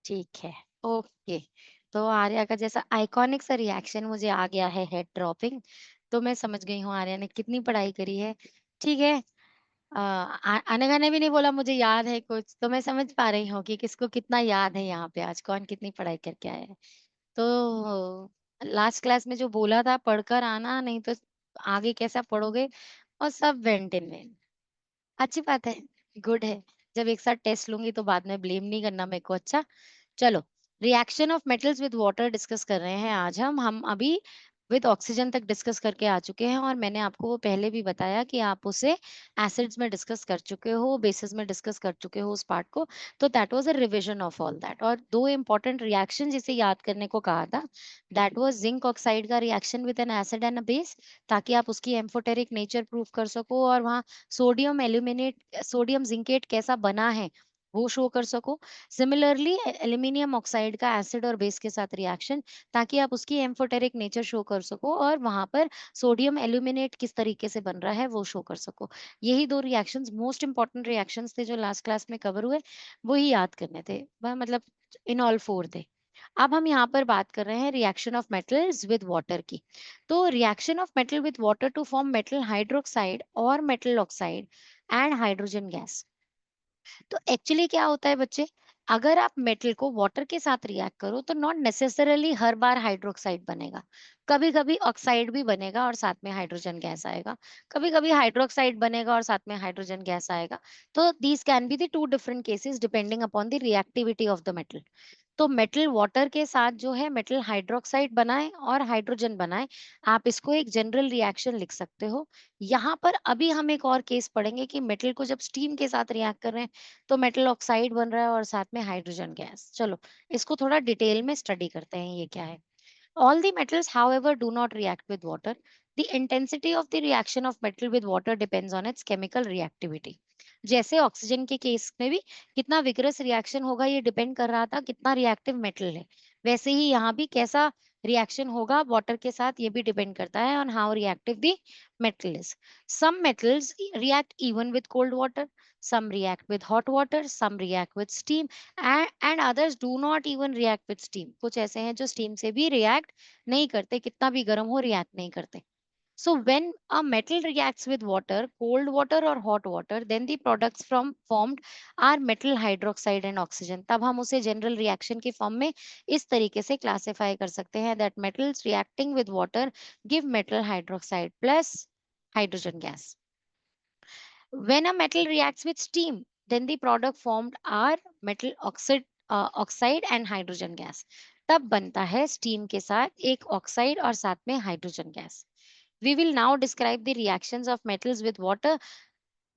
ठीक है। ओके। तो आर्या का जैसा आइकॉनिक सा रिएक्शन मुझे आ गया है, हेड ड्रॉपिंग। तो मैं समझ गई हूँ आर्या ने कितनी पढ़ाई करी है। ठीक है। अनघा ने भी नहीं बोला मुझे याद है कुछ, तो मैं समझ पा रही हूँ कि किसको कितना याद है यहाँ पे, आज कौन कितनी पढ़ाई करके आया है। तो लास्ट क्लास में जो बोला था पढ़कर आना, नहीं तो आगे कैसा पढ़ोगे। और सब वेंट इन वेन। अच्छी बात है। गुड है। जब एक साथ टेस्ट लूंगी तो बाद में ब्लेम नहीं करना मेरे को। अच्छा। चलो। Reaction of metals with water discuss कर रहे हैं आज हम अभी विद ऑक्सीजन तक डिस्कस करके आ चुके हैं, और मैंने आपको वो पहले भी बताया कि आप उसे एसिड्स में डिस्कस कर चुके हो, बेसिस में डिस्कस कर चुके हो उस पार्ट को। तो that was a revision of all that. और दो इंपॉर्टेंट रिएक्शन जिसे याद करने को कहा था, दैट वाज जिंक ऑक्साइड का reaction with N acid and a base, ताकि आप उसकी एम्फोटेरिक नेचर प्रूव कर सको, और वहाँ सोडियम एल्यूमिनेट सोडियम जिंकेट कैसा बना है वो शो कर सको। सिमिलरली एल्यूमिनियम ऑक्साइड का एसिड और बेस के साथ रिएक्शन, ताकि आप उसकी एम्फोटेरिक नेचर शो कर सको, और वहां पर सोडियम एल्यूमिनेट किस तरीके से बन रहा है वो शो कर सको। यही दो रिएक्शंस मोस्ट इंपॉर्टेंट रिएक्शंस थे जो लास्ट क्लास में कवर हुए, वही याद करने थे। मतलब इन ऑल फोर थे। अब हम यहाँ पर बात कर रहे हैं reaction of metals with water की। तो reaction of metal with water to form metal hydroxide और metal oxide and hydrogen gas. तो एक्चुअली क्या होता है बच्चे, अगर आप मेटल को वाटर के साथ रिएक्ट करो तो not necessarily her bar hydroxide बनेगा। कभी कभी ऑक्साइड भी बनेगा और साथ में हाइड्रोजन गैस आएगा। कभी कभी हाइड्रोक्साइड बनेगा और साथ में हाइड्रोजन गैस आएगा। तो these can be the two different cases depending upon the reactivity of the metal. तो मेटल वाटर के साथ जो है मेटल हाइड्रोक्साइड बनाए और हाइड्रोजन बनाए, आप इसको एक जनरल रिएक्शन लिख सकते हो। यहाँ पर अभी हम एक और केस पढ़ेंगे कि मेटल को जब स्टीम के साथ रिएक्ट कर रहे हैं तो मेटल ऑक्साइड बन रहा है और साथ में हाइड्रोजन गैस। चलो, इसको थोड़ा डिटेल में स्टडी करते हैं ये क्या है। All the metals, however, do not react with water. The intensity of the reaction of metal with water depends on its chemical reactivity. जैसे ऑक्सीजन के केस में भी कितना विगरस रिएक्शन होगा ये डिपेंड कर रहा था कितना रिएक्टिव मेटल है, वैसे ही यहाँ भी कैसा रिएक्शन होगा वाटर के साथ ये भी डिपेंड करता है on how reactive the metal is. Some metals react even with cold water, some react with hot water, some react with steam, and others do not even react with steam. कुछ ऐसे हैं जो steam से भी react नहीं करते, कितना भी गर्म हो react नहीं करते। So when a metal reacts with water, cold water or hot water, then the products from formed are metal hydroxide and oxygen. तब हम उसे general reaction के form में इस तरीके से classify कर सकते हैं that metals reacting with water give metal hydroxide plus hydrogen gas. When a metal reacts with steam, then the product formed are metal oxide and hydrogen gas. तब बनता है steam के साथ एक oxide और साथ में hydrogen gas. We will now describe the reactions of metals with water.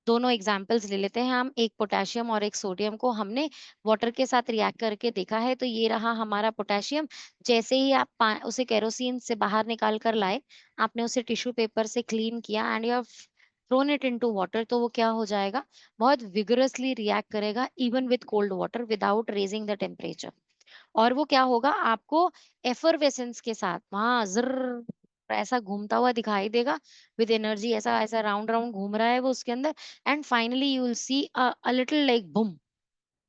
दोनों एग्जाम्पल्स ले लेते हैं हम। एक पोटेशियम और एक सोडियम को हमने वाटर के साथ रिएक्ट करके देखा है। तो ये रहा हमारा पोटेशियम। जैसे ही आप उसे केरोसिन से बाहर निकाल कर लाए, आपने उसे टिश्यू पेपर से क्लीन किया and you thrown it into water, तो वो क्या हो जाएगा, बहुत विगरसली रिएक्ट करेगा even with cold water without raising the temperature. और वो क्या होगा, आपको एफरवेसेंस के साथ वहां जर्र ऐसा घूमता हुआ दिखाई देगा विद एनर्जी, ऐसा ऐसा राउंड राउंड घूम रहा है वो उसके अंदर। And finally you will see a little like boom,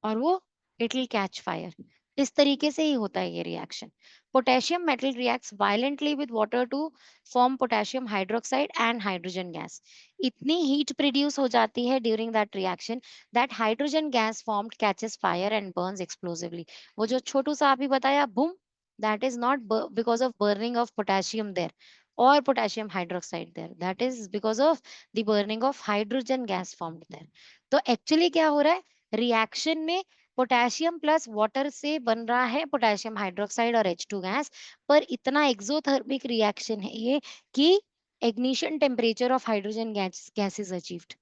और वो इट विल कैच फायर। इस तरीके से ही होता है ये reaction. Potassium metal reacts violently with water to form potassium hydroxide and hydrogen gas. इतनी हीट प्रोड्यूस हो जाती है during that reaction that hydrogen gas formed catches fire and burns explosively. वो जो छोटू सा अभी बताया boom, that is not because of burning of potassium there और potassium hydroxide there, that is because of the burning of hydrogen gas formed there. तो actually क्या हो रहा है, रिएक्शन में पोटेशियम प्लस वाटर से बन रहा है पोटेशियम हाइड्रोक्साइड और H2 गैस। पर इतना एक्सोथर्मिक रिएक्शन है ये कि ignition temperature of hydrogen gas is achieved,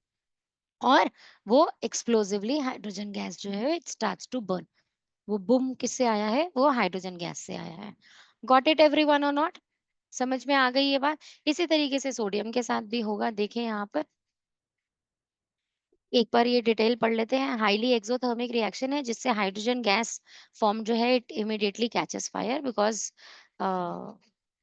और वो एक्सप्लोसिवली हाइड्रोजन गैस जो है इट स्टार्ट्स टू बर्न। वो बुम किससे आया है, वो हाइड्रोजन गैस से आया है। गॉट इट एवरीवन और नॉट? समझ में आ गई ये बात? इसी तरीके से सोडियम के साथ भी होगा। देखें यहाँ पर एक बार ये डिटेल पढ़ लेते हैं। हाईली एक्सोथर्मिक रिएक्शन है जिससे हाइड्रोजन गैस फॉर्म जो है it immediately catches fire because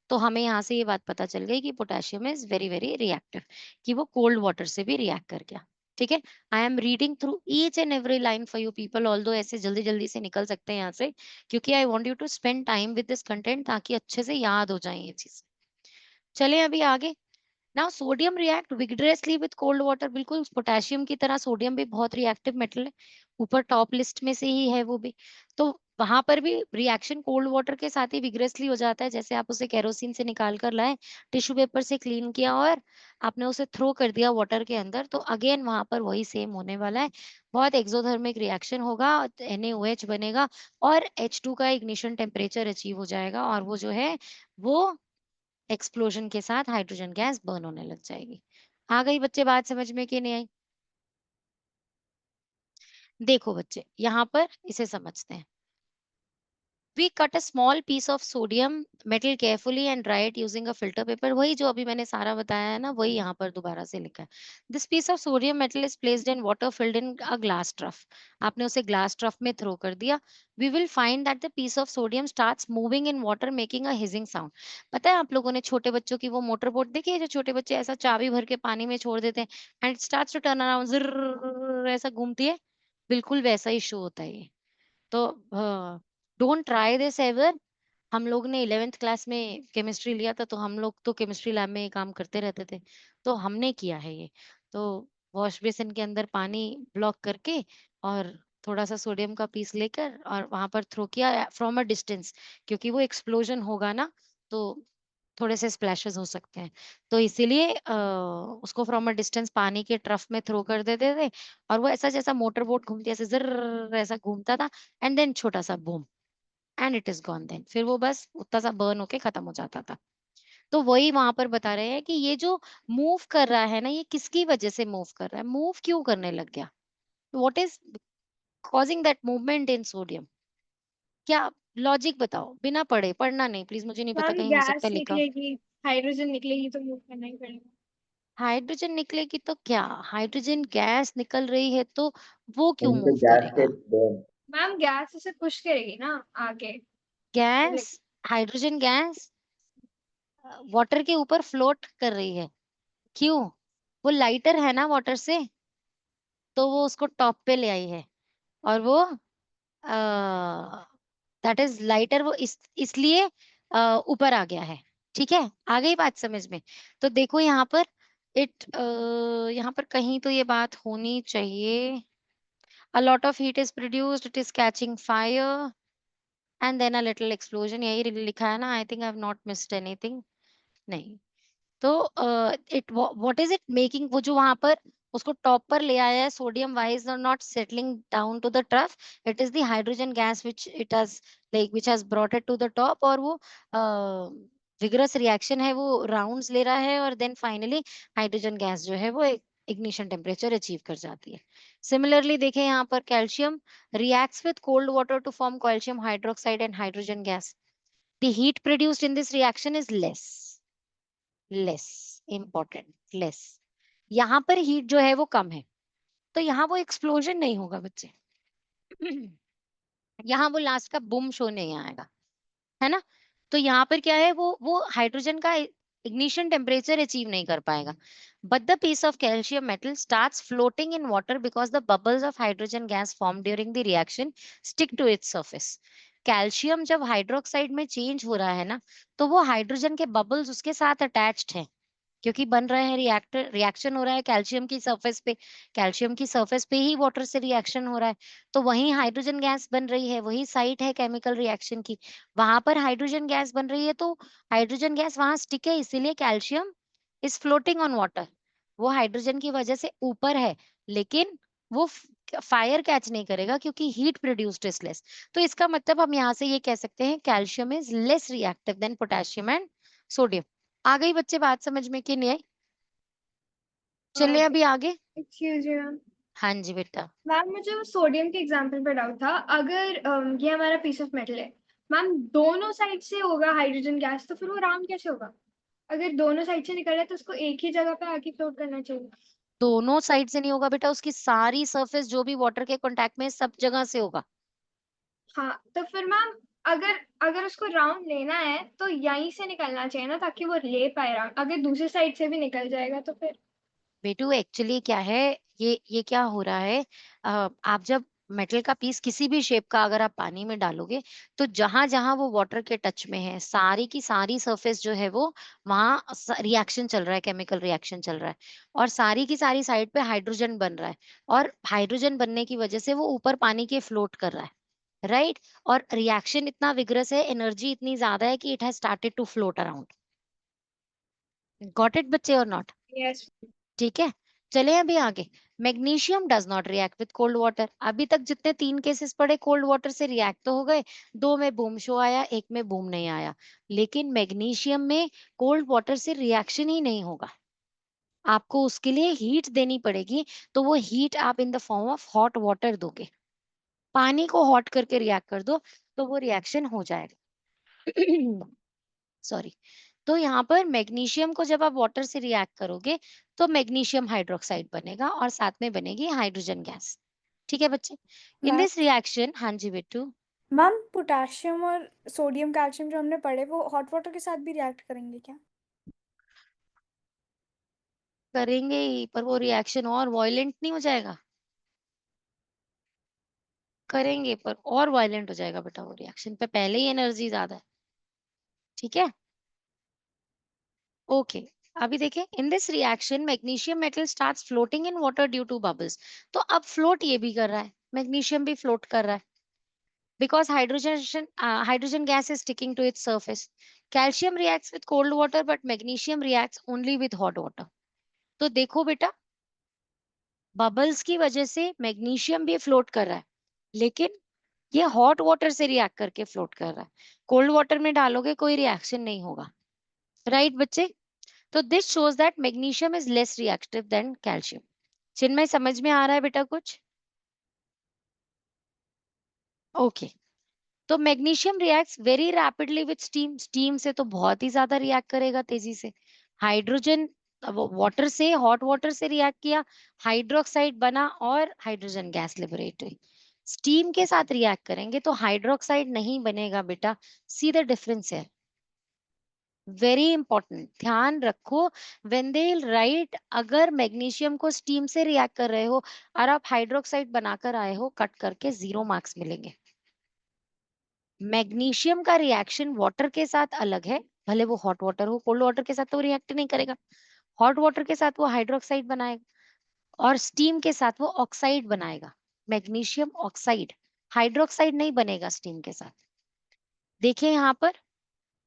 तो हमें यहाँ से ये बात पता चल गई कि potassium is very very reactive, कि वो कोल्ड वाटर से भी रिएक्ट कर गया। ठीक है? I am reading through each and every line for you people, although ऐसे जल्दी-जल्दी से निकल सकते हैं यहाँ से, क्योंकि I want you to spend time with this content, ताकि अच्छे से याद हो जाएँ ये चीज़ें। चलें अभी आगे। Now sodium react विग्रेसली with cold water, बिल्कुल पोटेशियम की तरह सोडियम भी बहुत रिएक्टिव मेटल है, ऊपर टॉप लिस्ट में से ही है वो भी। तो वहां पर भी रिएक्शन कोल्ड वाटर के साथ ही विग्रेसली हो जाता है। जैसे आप उसे केरोसिन से निकाल कर लाए, टिश्यू पेपर से क्लीन किया और आपने उसे थ्रो कर दिया वाटर के अंदर, तो अगेन वहां पर वही सेम होने वाला है। बहुत एक्सोथर्मिक रिएक्शन होगा, NaOH बनेगा और H2 का इग्निशन टेम्परेचर अचीव हो जाएगा, और वो जो है वो एक्सप्लोजन के साथ हाइड्रोजन गैस बर्न होने लग जाएगी। आ गई बच्चे बात समझ में कि नहीं आई? देखो बच्चे, यहाँ पर इसे समझते हैं। We cut a small piece of sodium metal carefully and dry it using a filter paper. वही जो अभी मैंने सारा बताया है ना, वही यहाँ पर दोबारा से लिखा है। This piece of sodium metal is placed in water filled in a glass trough. आपने उसे glass trough में throw कर दिया। We will find that the piece of sodium starts moving in water, making a hissing sound. पता है आप लोगों ने छोटे बच्चों की वो मोटर बोट देखी है, जो छोटे बच्चे ऐसा चाबी भर के पानी में छोड़ देते हैं, and it starts to turn around, ज़र्र ऐसा घूमती है, बिल्कुल वैसा ही शो होता है ये। तो डोंट ट्राई दिस एवर। हम लोग ने 11th क्लास में केमिस्ट्री लिया था, तो हम लोग तो केमिस्ट्री लैब में ये काम करते रहते थे, तो हमने किया है ये। तो वॉश बेसिन के अंदर पानी ब्लॉक करके और थोड़ा सा सोडियम का पीस लेकर और वहां पर थ्रो किया फ्रॉम अ डिस्टेंस, क्योंकि वो एक्सप्लोजन होगा ना, तो थोड़े से स्प्लैशेस हो सकते हैं, तो इसीलिए उसको फ्रॉम अ डिस्टेंस पानी के ट्रफ में थ्रो कर देते थे, और वो ऐसा जैसा मोटर बोट घूमती है ऐसे जर्र ऐसा घूमता था, एंड देन छोटा सा boom, and it is gone, then फिर वो बस उतना सा बर्न होके खत्म हो जाता था। तो वही वहां पर बता रहे हैं कि ये जो मूव कर रहा है ना, ये किसकी वजह से मूव कर रहा है, मूव क्यों करने लग गया, what is causing that movement in sodium? क्या लॉजिक बताओ, बिना पढ़े, पढ़ना नहीं प्लीज, मुझे नहीं पता मैम कहीं हो सकता गैस है लिखा। निकलेगी, हाइड्रोजन निकलेगी तो मूव करना ही पड़ेगा। हाइड्रोजन निकलेगी तो क्या, हाइड्रोजन गैस निकल रही है तो वो क्यों उनके मूव गैस से करेगा? बर्न। मैम गैस उसे पुश करेगी ना आगे। Gas, like hydrogen gas water के ऊपर फ्लोट कर रही है, क्यों? वो लाइटर है ना वाटर से, तो वो उसको टॉप पे ले आई है, और वो दैट इज लाइटर, वो इसलिए ऊपर आ गया है। ठीक है, आ गई बात समझ में? तो देखो यहाँ पर इट यहाँ पर कहीं तो ये बात होनी चाहिए। A lot of heat is produced, it is catching fire, and then a little explosion. यही लिखा है ना? I think I have not missed anything. नहीं। तो it what is it making, वो जो वहां पर उसको टॉप पर ले आया है, सोडियम वाइज और not settling down to the trough, it is the hydrogen gas which it has like which has brought it to the top, और वो विगरस रिएक्शन है, वो राउंड्स ले रहा है, और देन फाइनली हाइड्रोजन गैस जो है वो इग्निशन टेम्परेचर अचीव कर जाती है। सिमिलरली देखें यहाँ पर calcium reacts with cold water to form calcium hydroxide and hydrogen gas. The heat produced in this reaction is less important, less. यहाँ पर हीट जो है वो कम है, तो यहाँ वो एक्सप्लोजन नहीं होगा बच्चे। यहाँ वो लास्ट का बूम शो नहीं आएगा, है ना? तो यहाँ पर क्या है, वो हाइड्रोजन का इग्निशन टेम्परेचर अचीव नहीं कर पाएगा, but the piece of calcium metal starts floating in water because the bubbles of hydrogen gas form during the reaction stick to its surface. Calcium जब हाइड्रोक्साइड में चेंज हो रहा है ना, तो वो हाइड्रोजन के बबल्स उसके साथ अटैच्ड हैं, क्योंकि बन रहे हैं रिएक्टर, रिएक्शन हो रहा है कैल्शियम की सरफेस पे, कैल्शियम की सरफेस पे ही वाटर से रिएक्शन हो रहा है, तो वहीं हाइड्रोजन गैस बन रही है, वही साइट है केमिकल रिएक्शन की, वहां पर हाइड्रोजन गैस बन रही है, तो हाइड्रोजन गैस वहां स्टिक है, इसीलिए calcium is floating on water. वो हाइड्रोजन की वजह से ऊपर है, लेकिन वो फायर कैच नहीं करेगा, क्योंकि हीट प्रोड्यूस्ड इज लेस। तो इसका मतलब हम यहाँ से ये कह सकते हैं calcium is less reactive than potassium and sodium. आ गई बच्चे बात समझ में कि नहीं आई? चलिए अभी आगे। Excuse me ma'am. हाँ जी बेटा। मैम मुझे वो सोडियम के एग्जांपल पर डाउट था। अगर ये हमारा पीस ऑफ मेटल है मैम, दोनों साइड से होगा हाइड्रोजन गैस, तो फिर वो राउंड कैसे होगा? अगर दोनों साइड से निकल रहा है तो उसको एक ही जगह पे आके फ्लोट करना चाहिए। दोनों साइड से नहीं होगा बेटा, उसकी सारी सरफेस जो भी वाटर के कांटेक्ट में है, सब जगह से होगा। हाँ तो फिर मैम, अगर अगर उसको राउंड लेना है तो यहीं से निकलना चाहिए ना, ताकि वो ले पाए राउंड। अगर दूसरी साइड से भी निकल जाएगा तो फिर बेटू एक्चुअली क्या है, ये क्या हो रहा है, आप जब मेटल का पीस किसी भी शेप का अगर आप पानी में डालोगे, तो जहां जहां वो वाटर के टच में है, सारी की सारी सरफेस जो है वो वहां रिएक्शन चल रहा है, केमिकल रिएक्शन चल रहा है, और सारी की सारी साइड पे हाइड्रोजन बन रहा है, और हाइड्रोजन बनने की वजह से वो ऊपर पानी के फ्लोट कर रहा है, राइट। और रिएक्शन इतना विग्रस है, एनर्जी इतनी ज्यादा है कि it has started to float around. Got it बच्चे और नॉट? यस। ठीक है, चले अभी आगे। Magnesium does not react with cold water. अभी तक जितने 3 केसेस पढ़े कोल्ड वाटर से रिएक्ट तो हो गए, 2 में बूम शो आया, 1 में बूम नहीं आया, लेकिन मैग्नीशियम में कोल्ड वाटर से रिएक्शन ही नहीं होगा, आपको उसके लिए हीट देनी पड़ेगी, तो वो हीट आप इन the form of hot water दोगे, पानी को हॉट करके रिएक्ट कर दो, तो वो रिएक्शन हो जाएगा। सॉरी। तो यहाँ पर मैग्नीशियम को जब आप वाटर से रिएक्ट करोगे, तो मैग्नीशियम हाइड्रोक्साइड बनेगा और साथ में बनेगी हाइड्रोजन गैस। ठीक है बच्चे? इन मैम दिस रिएक्शन, हाँ जी बेटू। मैम पोटेशियम और सोडियम कैल्शियम जो हमने पढ़े वो हॉट वाटर के साथ भी रिएक्ट करेंगे क्या? करेंगे ही, पर वो रिएक्शन और वायलेंट नहीं हो जाएगा? करेंगे पर और वायलेंट हो जाएगा बेटा, वो रिएक्शन पे पहले ही एनर्जी ज्यादा है। ठीक है, ओके। अभी देखें, in this reaction magnesium metal starts floating in water due to bubbles. तो अब फ्लोट ये भी कर रहा है, मैग्नीशियम भी फ्लोट कर रहा है, because hydrogen gas is sticking to its surface. Calcium reacts with cold water, but magnesium reacts only with hot water. तो देखो बेटा, बबल्स की वजह से मैग्नीशियम भी फ्लोट कर रहा है, लेकिन ये हॉट वाटर से रिएक्ट करके फ्लोट कर रहा है, कोल्ड वाटर में डालोगे कोई रिएक्शन नहीं होगा, राइट बच्चे? तो this shows that magnesium is less reactive than calcium. Chinmay समझ में आ रहा है बेटा कुछ? ओके। तो magnesium reacts very rapidly with steam, steam से तो बहुत ही ज्यादा रिएक्ट करेगा तेजी से। हाइड्रोजन, वाटर से, हॉट वाटर से रिएक्ट किया, हाइड्रोक्साइड बना और हाइड्रोजन गैस लिबरेट हुई। स्टीम के साथ रिएक्ट करेंगे तो हाइड्रोक्साइड नहीं बनेगा बेटा, सी द डिफरेंस है, वेरी इंपॉर्टेंट, ध्यान रखो। व्हेन दे राइट, अगर मैग्नीशियम को स्टीम से रिएक्ट कर रहे हो और आप हाइड्रोक्साइड बनाकर आए हो, कट करके 0 मार्क्स मिलेंगे। मैग्नीशियम का रिएक्शन वाटर के साथ अलग है, भले वो हॉट वाटर हो, कोल्ड वाटर के साथ तो रिएक्ट नहीं करेगा, हॉट वाटर के साथ वो हाइड्रोक्साइड बनाएगा और स्टीम के साथ वो ऑक्साइड बनाएगा, मैग्नीशियम ऑक्साइड, हाइड्रोक्साइड नहीं बनेगा स्टीम के साथ। देखिए यहाँ पर,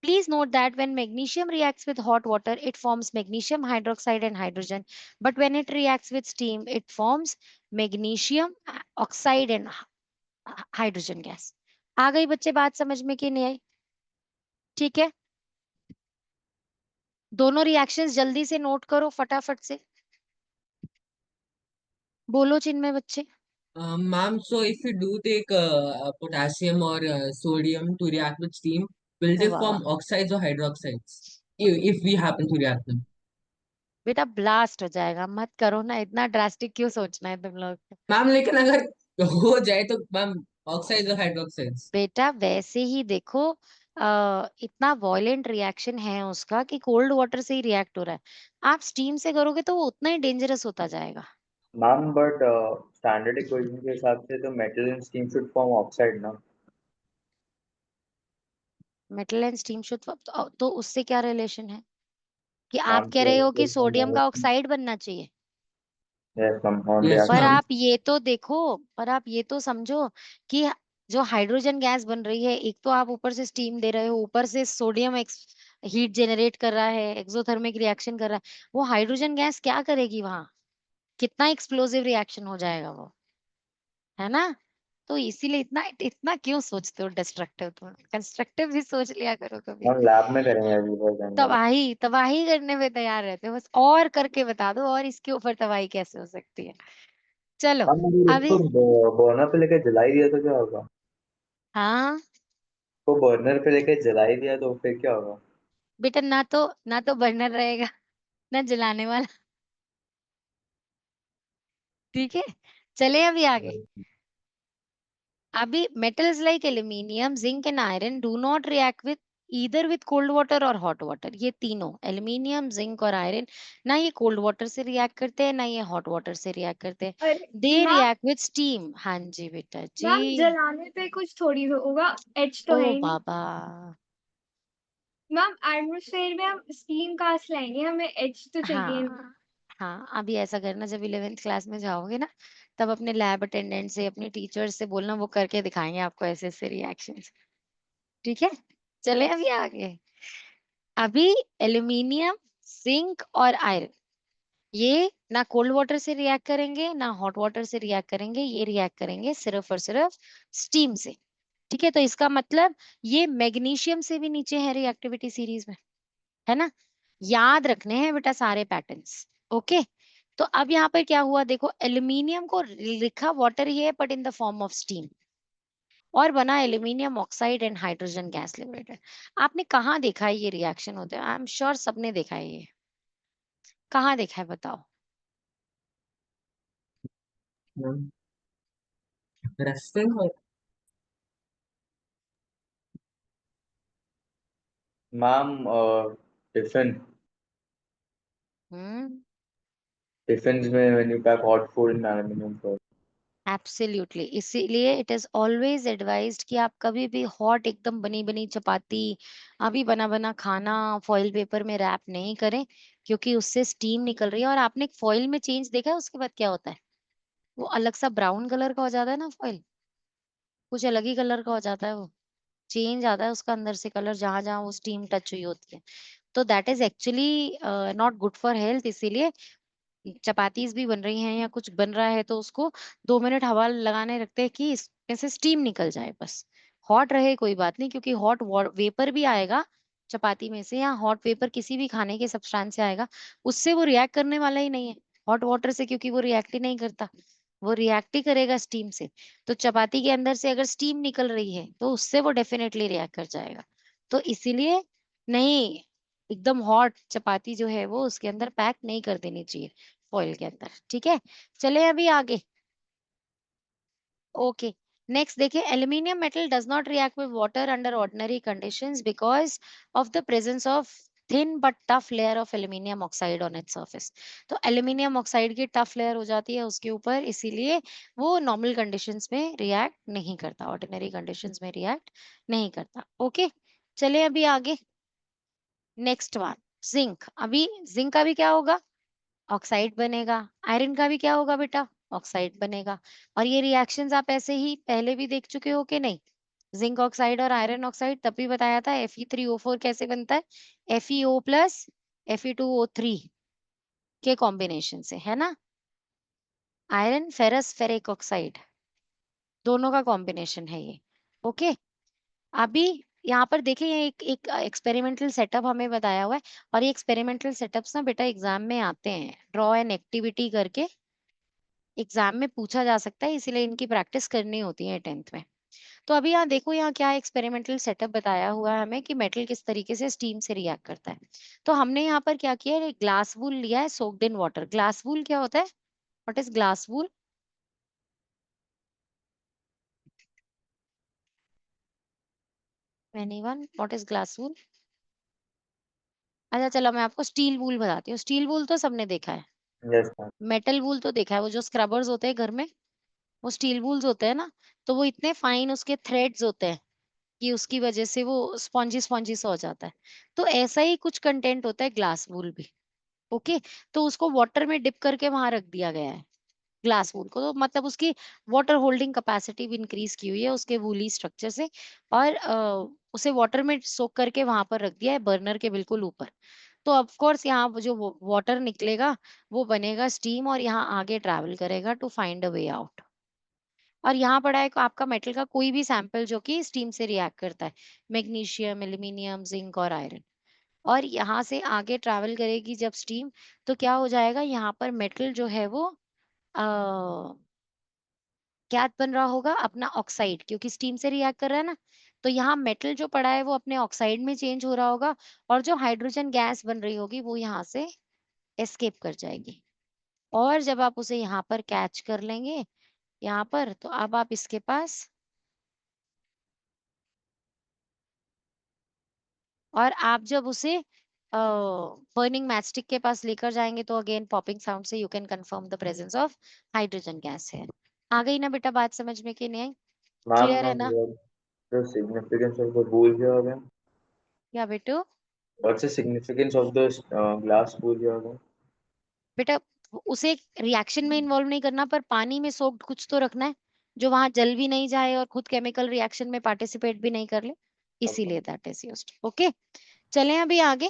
please note that when magnesium reacts with hot water, it forms magnesium hydroxide and hydrogen, but when it reacts with steam, it forms magnesium oxide and hydrogen gas। आ गई बच्चे बात समझ में कि नहीं आई? ठीक है, दोनों रिएक्शंस जल्दी से नोट करो फटाफट से, बोलो चिन्मय बच्चे। Ma'am, so if you do take potassium or sodium to react with steam, will they वाह वाह, form oxides or hydroxides? If we happen to react them. बेटा ब्लास्ट हो जाएगा, मत करो ना, इतना ड्रास्टिक क्यों सोचना है तुम लोग? मैम लेकिन अगर हो जाए तो मैम ऑक्साइड्स और हाइड्रोक्साइड्स। बेटा वैसे ही देखो, इतना वॉयलेंट रिएक्शन है उसका कि कोल्ड वाटर से ही रिएक्ट हो रहा है, आप स्टीम से करोगे तो वो उतना ही डेंजरस होता जाएगा। मैम बट स्टैंडर्ड इक्वेशन के हिसाब से तो metal and steam should form oxide ना। मेटल एंड स्टीम शुड, तो उससे क्या रिलेशन है कि आप मैम कह रहे हो कि सोडियम का यस ऑक्साइड बनना चाहिए? मैम ऑन यस पर रिएक्शन। मैम। आप ये तो देखो, पर आप ये तो समझो कि जो हाइड्रोजन गैस बन रही है, एक तो आप ऊपर से स्टीम दे रहे हो, ऊपर से सोडियम हीट जनरेट कर रहा है, एक्सोथर्मिक रिएक्शन कर रहा है, वो हाइड्रोजन गैस क्या करेगी वहां, कितना एक्सप्लोसिव रिएक्शन हो जाएगा वो, है ना? तो इसीलिए इतना इतना क्यों सोचते हो डिस्ट्रक्टिव, तुम कंस्ट्रक्टिव भी सोच लिया करो कभी। मैम लैब में करेंगे अभी बस एंड। तबाही तबाही करने में तैयार रहते हो, बस और करके बता दो और इसके ऊपर तबाही कैसे हो सकती है। चलो मैम अगर अभी, इसको बर्नर पे लेके जला ही दिया तो क्या होगा? हाँ को बर्नर पे लेके जला ही दिया तो फिर क्या होगा? बेटा, ना तो बर्नर रहेगा, ना जलाने वाला। ठीक है, चले अभी आगे। अभी metals like aluminium, zinc and iron do not react with either with cold water और हॉट वाटर, ये तीनों एल्यूमिनियम, जिंक और आयरन ना ये कोल्ड वाटर से रिएक्ट करते हैं ना ये हॉट वाटर से रिएक्ट करते हैं, अरे दे मैम, रिएक्ट विथ स्टीम। हाँ जी बेटा मैम जी। जलाने पे कुछ थोड़ी होगा, एच तो ओ है ही नहीं। बाबा। मैम एटमॉस्फेयर में हम स्टीम कहाँ से लाएंगे, हमें एच तो चाहिए नहीं। हाँ हाँ, अभी ऐसा करना, जब 11th क्लास में जाओगे ना तब अपने लैब अटेंडेंट से अपने टीचर्स से बोलना, वो करके दिखाएंगे आपको ऐसे ऐसे रिएक्शंस। ठीक है, चले अभी आगे। अभी एल्यूमिनियम, जिंक और आयरन ये ना कोल्ड वाटर से रिएक्ट करेंगे ना हॉट वाटर से रिएक्ट करेंगे, ये रिएक्ट करेंगे सिर्फ और सिर्फ स्टीम से। ठीक है, तो इसका मतलब ये मैग्नीशियम से भी नीचे है रिएक्टिविटी सीरीज में, है ना। याद रखने हैं बेटा सारे पैटर्न्स। ओके, तो अब यहाँ पर क्या हुआ देखो, एल्यूमिनियम को लिखा वाटर ही है but in the form of steam, और बना aluminium oxide and hydrogen gas liberated. आपने कहाँ देखा है ये रिएक्शन होते हैं? आई एम श्योर सबने देखा है ये, कहाँ देखा है बताओ? रास्ते में। मैम टिफिन हम्म, टिफिन में when you pack hot food in aluminum foil। Absolutely, इसीलिए इट इज ऑलवेज एडवाइज्ड कि आप कभी भी हॉट एकदम बनी बनी चपाती, अभी बना बना खाना फॉइल पेपर में रैप नहीं करें, क्योंकि उससे स्टीम निकल रही है। और आपने फॉइल में चेंज देखा है उसके बाद क्या होता है? वो अलग सा ब्राउन कलर का हो जाता है ना फॉइल, कुछ अलग ही कलर का हो जाता है वो, चेंज आता है उसका अंदर से कलर जहां जहां वो स्टीम टच हुई होती है। तो that is actually not good for health. इसीलिए चपातीज भी बन रही हैं या कुछ बन रहा है तो उसको 2 मिनट हवा लगाने रखते हैं कि इसमें से स्टीम निकल जाए बस। हॉट रहे कोई बात नहीं, क्योंकि हॉट वेपर भी आएगा चपाती में से, या हॉट वेपर किसी भी खाने के सब्सटेंस से आएगा, उससे वो रिएक्ट करने वाला ही नहीं है हॉट वाटर से, क्योंकि वो रिएक्ट ही नहीं करता, वो रिएक्ट ही करेगा स्टीम से। तो चपाती के अंदर से अगर स्टीम निकल रही है तो उससे वो डेफिनेटली रिएक्ट कर जाएगा। तो इसीलिए नहीं, एकदम हॉट चपाती जो है वो उसके अंदर पैक नहीं कर देनी चाहिए फॉइल के अंदर। ठीक है, चले अभी आगे। ओके, नेक्स्ट देखिए, aluminium metal does not react with water under ordinary conditions because of the presence of thin but tough layer of aluminium oxide on its surface. तो एल्यूमिनियम ऑक्साइड की टफ लेयर हो जाती है उसके ऊपर, इसीलिए वो नॉर्मल कंडीशंस में रिएक्ट नहीं करता, ऑर्डिनरी कंडीशंस में रिएक्ट नहीं करता। ओके, चले अभी आगे। Next one, zinc. अभी जिंक का भी क्या होगा? ऑक्साइड बनेगा। आयरन का भी क्या होगा बेटा? ऑक्साइड बनेगा। और ये रिएक्शंस आप ऐसे ही पहले भी देख चुके हो कि नहीं? जिंक ऑक्साइड और आयरन ऑक्साइड तब भी बताया था, Fe3O4 कैसे बनता है? FeO प्लस Fe2O3 के कॉम्बिनेशन से, है ना। आयरन फेरस फेरिक ऑक्साइड दोनों का कॉम्बिनेशन है ये। ओके, अभी यहाँ पर देखिए, ये एक एक एक्सपेरिमेंटल सेटअप हमें बताया हुआ है, और ये एक्सपेरिमेंटल सेटअप्स ना बेटा एग्जाम में आते हैं, ड्रॉ एन एक्टिविटी करके एग्जाम में पूछा जा सकता है, इसीलिए इनकी प्रैक्टिस करनी होती है 10th में। तो अभी यहाँ देखो, यहाँ क्या एक्सपेरिमेंटल सेटअप बताया हुआ है हमें कि मेटल किस तरीके से स्टीम से रिएक्ट करता है। तो हमने यहाँ पर क्या किया है, ग्लास वूल लिया है soaked in water. Glass wool क्या होता है? What is glass wool? Anyone, what is glass wool? अच्छा चलो, मैं आपको स्टील वूल बताती हूँ। स्टील वूल तो सबने देखा है, यस मैम। मेटल वूल तो देखा है, वो जो स्क्रबर्स होते हैं घर में, वो स्टील वूल्स होते हैं ना। तो वो इतने फाइन उसके थ्रेड्स होते हैं कि उसकी वजह से वो स्पॉन्जी स्पॉन्जी सा हो जाता है। तो ऐसा ही कुछ कंटेंट होता है ग्लास वूल भी। ओके, तो उसको वाटर में डिप करके वहां रख दिया गया है ग्लास वूल को, तो मतलब उसकी वाटर होल्डिंग कैपेसिटी भी इंक्रीज की हुई है उसके वूली स्ट्रक्चर से। और उसे वाटर में सोक करके वहां पर रख दिया है बर्नर के बिल्कुल ऊपर। तो ऑफ कोर्स यहाँ वो जो वाटर निकलेगा वो बनेगा स्टीम, और यहाँ आगे ट्रैवल करेगा to find a way out. और यहाँ पड़ा है आपका मेटल का कोई भी सैंपल जो कि स्टीम से रिएक्ट करता है, मैग्नीशियम, एल्यूमिनियम, जिंक और आयरन। और यहाँ से आगे ट्रैवल करेगी जब स्टीम, तो क्या हो जाएगा, यहाँ पर मेटल जो है वो क्या बन रहा होगा, अपना ऑक्साइड, क्योंकि स्टीम से रिएक्ट कर रहा है ना। तो यहाँ मेटल जो पड़ा है वो अपने ऑक्साइड में चेंज हो रहा होगा, और जो हाइड्रोजन गैस बन रही होगी वो यहाँ से एस्केप कर जाएगी। और जब आप उसे यहाँ पर कैच कर लेंगे यहाँ पर, तो अब आप इसके पास और आप जब उसे बर्निंग मैचस्टिक के पास लेकर जाएंगे तो अगेन पॉपिंग साउंड से you can confirm the presence of hydrogen gas है। आ गई ना बेटा बात समझ में कि नहीं? मैम क्लियर है ना? the significance of the bool here again? या बेटू What's the significance of the glass bool here again? बेटा उसे रिएक्शन में इन्वॉल्व नहीं करना, पर पानी में सोक्ड कुछ तो रखना है जो वहां जल भी नहीं जाए और खुद केमिकल रिएक्शन में पार्टिसिपेट भी नहीं कर ले, इसीलिए दैट इज यूज्ड। ओके, चलें अभी आगे।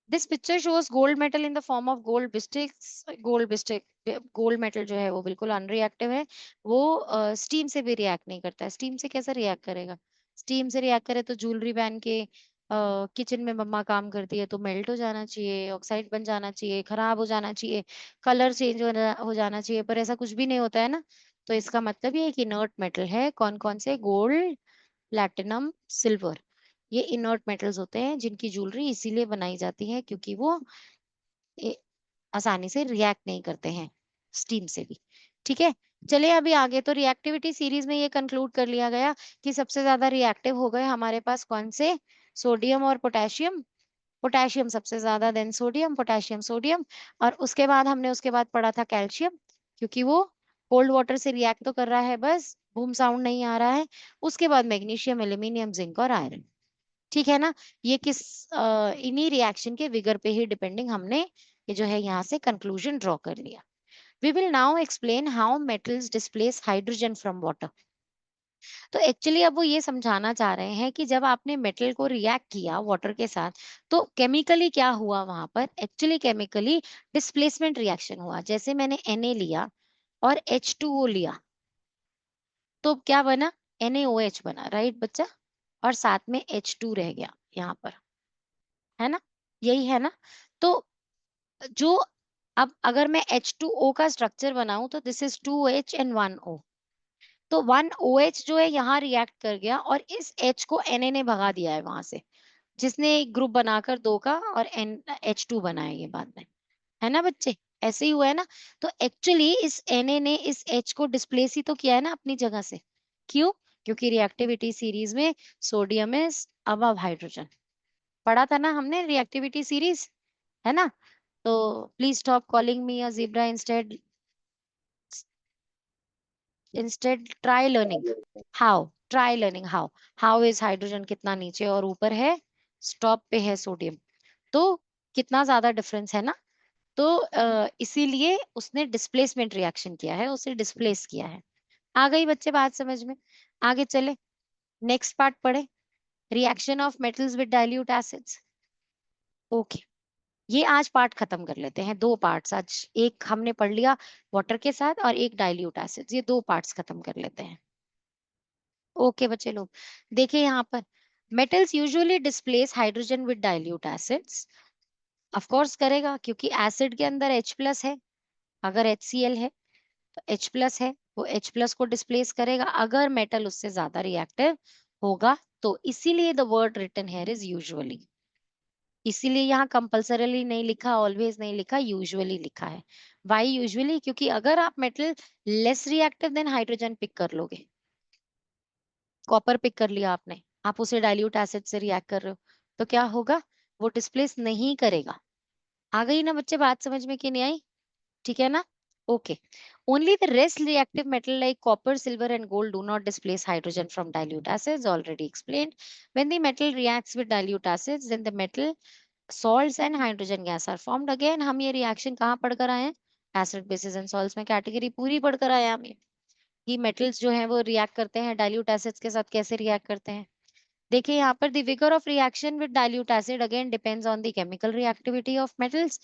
This picture shows gold metal in the form of gold biscuits. Gold biscuit, gold metal जो है वो बिल्कुल अनरिएक्टिव है, वो स्टीम से भी रिएक्ट नहीं करता है। स्टीम से कैसे रिएक्ट करेगा? स्टीम से रिएक्ट करे तो ज्वेलरी पहन के किचन में मम्मा काम करती है तो मेल्ट हो जाना चाहिए, ऑक्साइड बन जाना चाहिए, खराब हो जाना चाहिए, कलर चेंज हो जाना चाहिए, पर ऐसा कुछ भी नहीं होता है ना। तो इसका मतलब ये है कि इनर्ट मेटल है। कौन कौन से? गोल्ड, प्लैटिनम, सिल्वर, ये इनर्ट मेटल्स होते हैं जिनकी ज्वेलरी इसीलिए बनाई जाती है क्योंकि वो ए- आसानी से रिएक्ट नहीं करते हैं स्टीम से भी। ठीक है, चलिए अभी आगे। तो रिएक्टिविटी सीरीज में ये कंक्लूड कर लिया गया कि सबसे ज्यादा रिएक्टिव हो गए हमारे पास कौन से? सोडियम और पोटेशियम। पोटेशियम सबसे ज्यादा, देन सोडियम, पोटेशियम, सोडियम। और उसके बाद हमने उसके बाद पढ़ा था कैल्शियम, क्योंकि वो कोल्ड वाटर से रिएक्ट तो कर रहा है, बस बूम साउंड नहीं आ रहा है। उसके बाद मैग्नीशियम, एल्यूमिनियम, जिंक और आयरन। ठीक है ना? ये किस इन्हीं रिएक्शन के विगर पे ही डिपेंडिंग हमने ये जो है यहाँ से कंक्लूजन ड्रॉ कर लिया। We will now explain how metals displace hydrogen from water. तो एक्चुअली अब वो ये समझाना चाह रहे हैं कि जब आपने मेटल को रिएक्ट किया वाटर के साथ तो केमिकली क्या हुआ वहां पर? एक्चुअली केमिकली डिस्प्लेसमेंट रिएक्शन हुआ। जैसे मैंने Na लिया और H2O लिया तो क्या बना? NaOH बना, राइट बच्चा? और साथ में H2 रह गया यहाँ पर, है ना? यही है ना? तो जो अब अगर मैं H2O का स्ट्रक्चर बनाऊं तो this is 2H and 1O। तो 1OH जो है यहाँ रिएक्ट कर गया और इस H को Na ने भगा दिया है वहां से, जिसने एक ग्रुप बनाकर दो का और H2 बनाया ये बाद में, है ना बच्चे? ऐसे ही हुआ है ना? तो एक्चुअली इस Na ने इस H को डिस्प्लेस ही तो किया है ना अपनी जगह से। क्यों? क्योंकि रिएक्टिविटी सीरीज में सोडियम इज अबव हाइड्रोजन। पढ़ा था ना हमने रिएक्टिविटी सीरीज, है ना? तो please stop calling me a zebra, instead try learning how. Try learning how. How is hydrogen कितना नीचे और ऊपर है, स्टॉप पे है सोडियम। तो कितना ज्यादा डिफरेंस है ना? तो इसीलिए उसने डिस्प्लेसमेंट रिएक्शन किया है, उसे डिस्प्लेस किया है। आ गई बच्चे बात समझ में? आगे चले, नेक्स्ट पार्ट पढ़े, reaction of metals with dilute acids. Okay, ये आज पार्ट खत्म कर लेते हैं। दो पार्ट्स आज, एक हमने पढ़ लिया वाटर के साथ और एक डाइल्यूट एसिड्स, ये दो पार्ट्स खत्म कर लेते हैं। ओके बच्चे लोग, देखिए यहाँ पर metals usually displace hydrogen with dilute acids. Of course करेगा, क्योंकि एसिड के अंदर H प्लस है, अगर HCl है तो H प्लस है, वो H प्लस को डिस्प्लेस करेगा अगर मेटल उससे ज्यादा रिएक्टिव होगा तो। इसीलिए the word written here is usually, इसीलिए यहाँ कंपल्सरीली नहीं लिखा, ऑलवेज नहीं लिखा, यूजुअली लिखा है। Why usually? क्योंकि अगर आप metal less reactive then hydrogen pick कर लोगे, कॉपर पिक कर लिया आपने, आप उसे डाइल्यूट एसिड से रिएक्ट कर रहे हो, तो क्या होगा? वो डिस्प्लेस नहीं करेगा। आ गई ना बच्चे बात समझ में कि नहीं आई? ठीक है ना? Okay, only the rest reactive metal like copper, silver and gold do not displace hydrogen from dilute acids, already explained. When the metal reacts with dilute acids, then the metal salts and hydrogen gas are formed. Again हम ये reaction कहाँ पढ़कर आए हैं? Acid basis and salts में category पूरी पढ़कर आए हैं हम ये, कि मेटल्स जो हैं वो रिएक्ट करते हैं डाइल्यूट एसिड्स के साथ, कैसे रिएक्ट करते हैं। देखिए यहाँ पर the vigour of reaction with dilute acid again depends on the chemical reactivity of metals.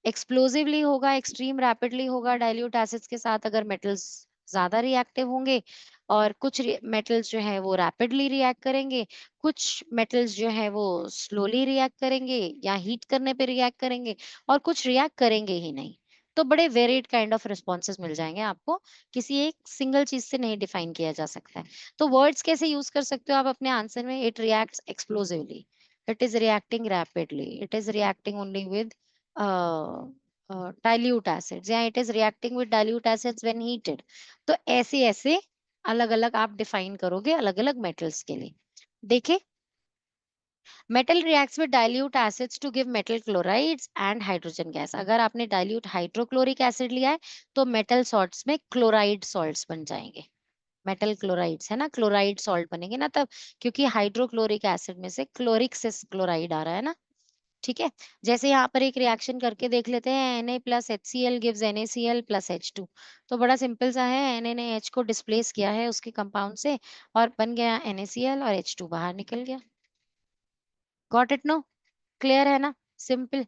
Explosively होगा, एक्सट्रीम रैपिडली होगा डाइल्यूट एसिड्स के साथ अगर मेटल्स ज्यादा रिएक्टिव होंगे, और कुछ मेटल्स जो है वो रैपिडली रिएक्ट करेंगे, कुछ मेटल्स जो है वो स्लोली रिएक्ट करेंगे या हीट करने पे रिएक्ट करेंगे, और कुछ रिएक्ट करेंगे ही नहीं। तो बड़े वेरिड काइंड ऑफ रिस्पॉन्सेज मिल जाएंगे आपको, किसी एक सिंगल चीज से नहीं डिफाइन किया जा सकता है। तो वर्ड्स कैसे यूज कर सकते हो आप अपने आंसर में? It reacts explosively, it is reacting rapidly, it is reacting only with dilute acids, या it is reacting with dilute acids when heated। तो ऐसे ऐसे अलग अलग आप डिफाइन करोगे अलग अलग मेटल्स के लिए। देखे, metal reacts with dilute acids to give metal chlorides and hydrogen gas. अगर आपने डाइल्यूट हाइड्रोक्लोरिक एसिड लिया है तो मेटल सॉल्ट्स में क्लोराइड सॉल्ट्स बन जाएंगे। मेटल क्लोराइड्स है ना, क्लोराइड सॉल्ट बनेंगे ना तब, क्योंकि हाइड्रोक्लोरिक एसिड में से क्लोरिक से क्लोराइड आ रहा है ना। ठीक है, जैसे यहाँ पर एक रिएक्शन करके देख लेते हैं, Na plus HCl gives NaCl plus H2। तो बड़ा सिंपल सा है, Na ने H को डिस्प्लेस किया है उसके कंपाउंड से और बन गया NaCl और H2 बाहर निकल गया। Got it no? क्लियर है ना? सिंपल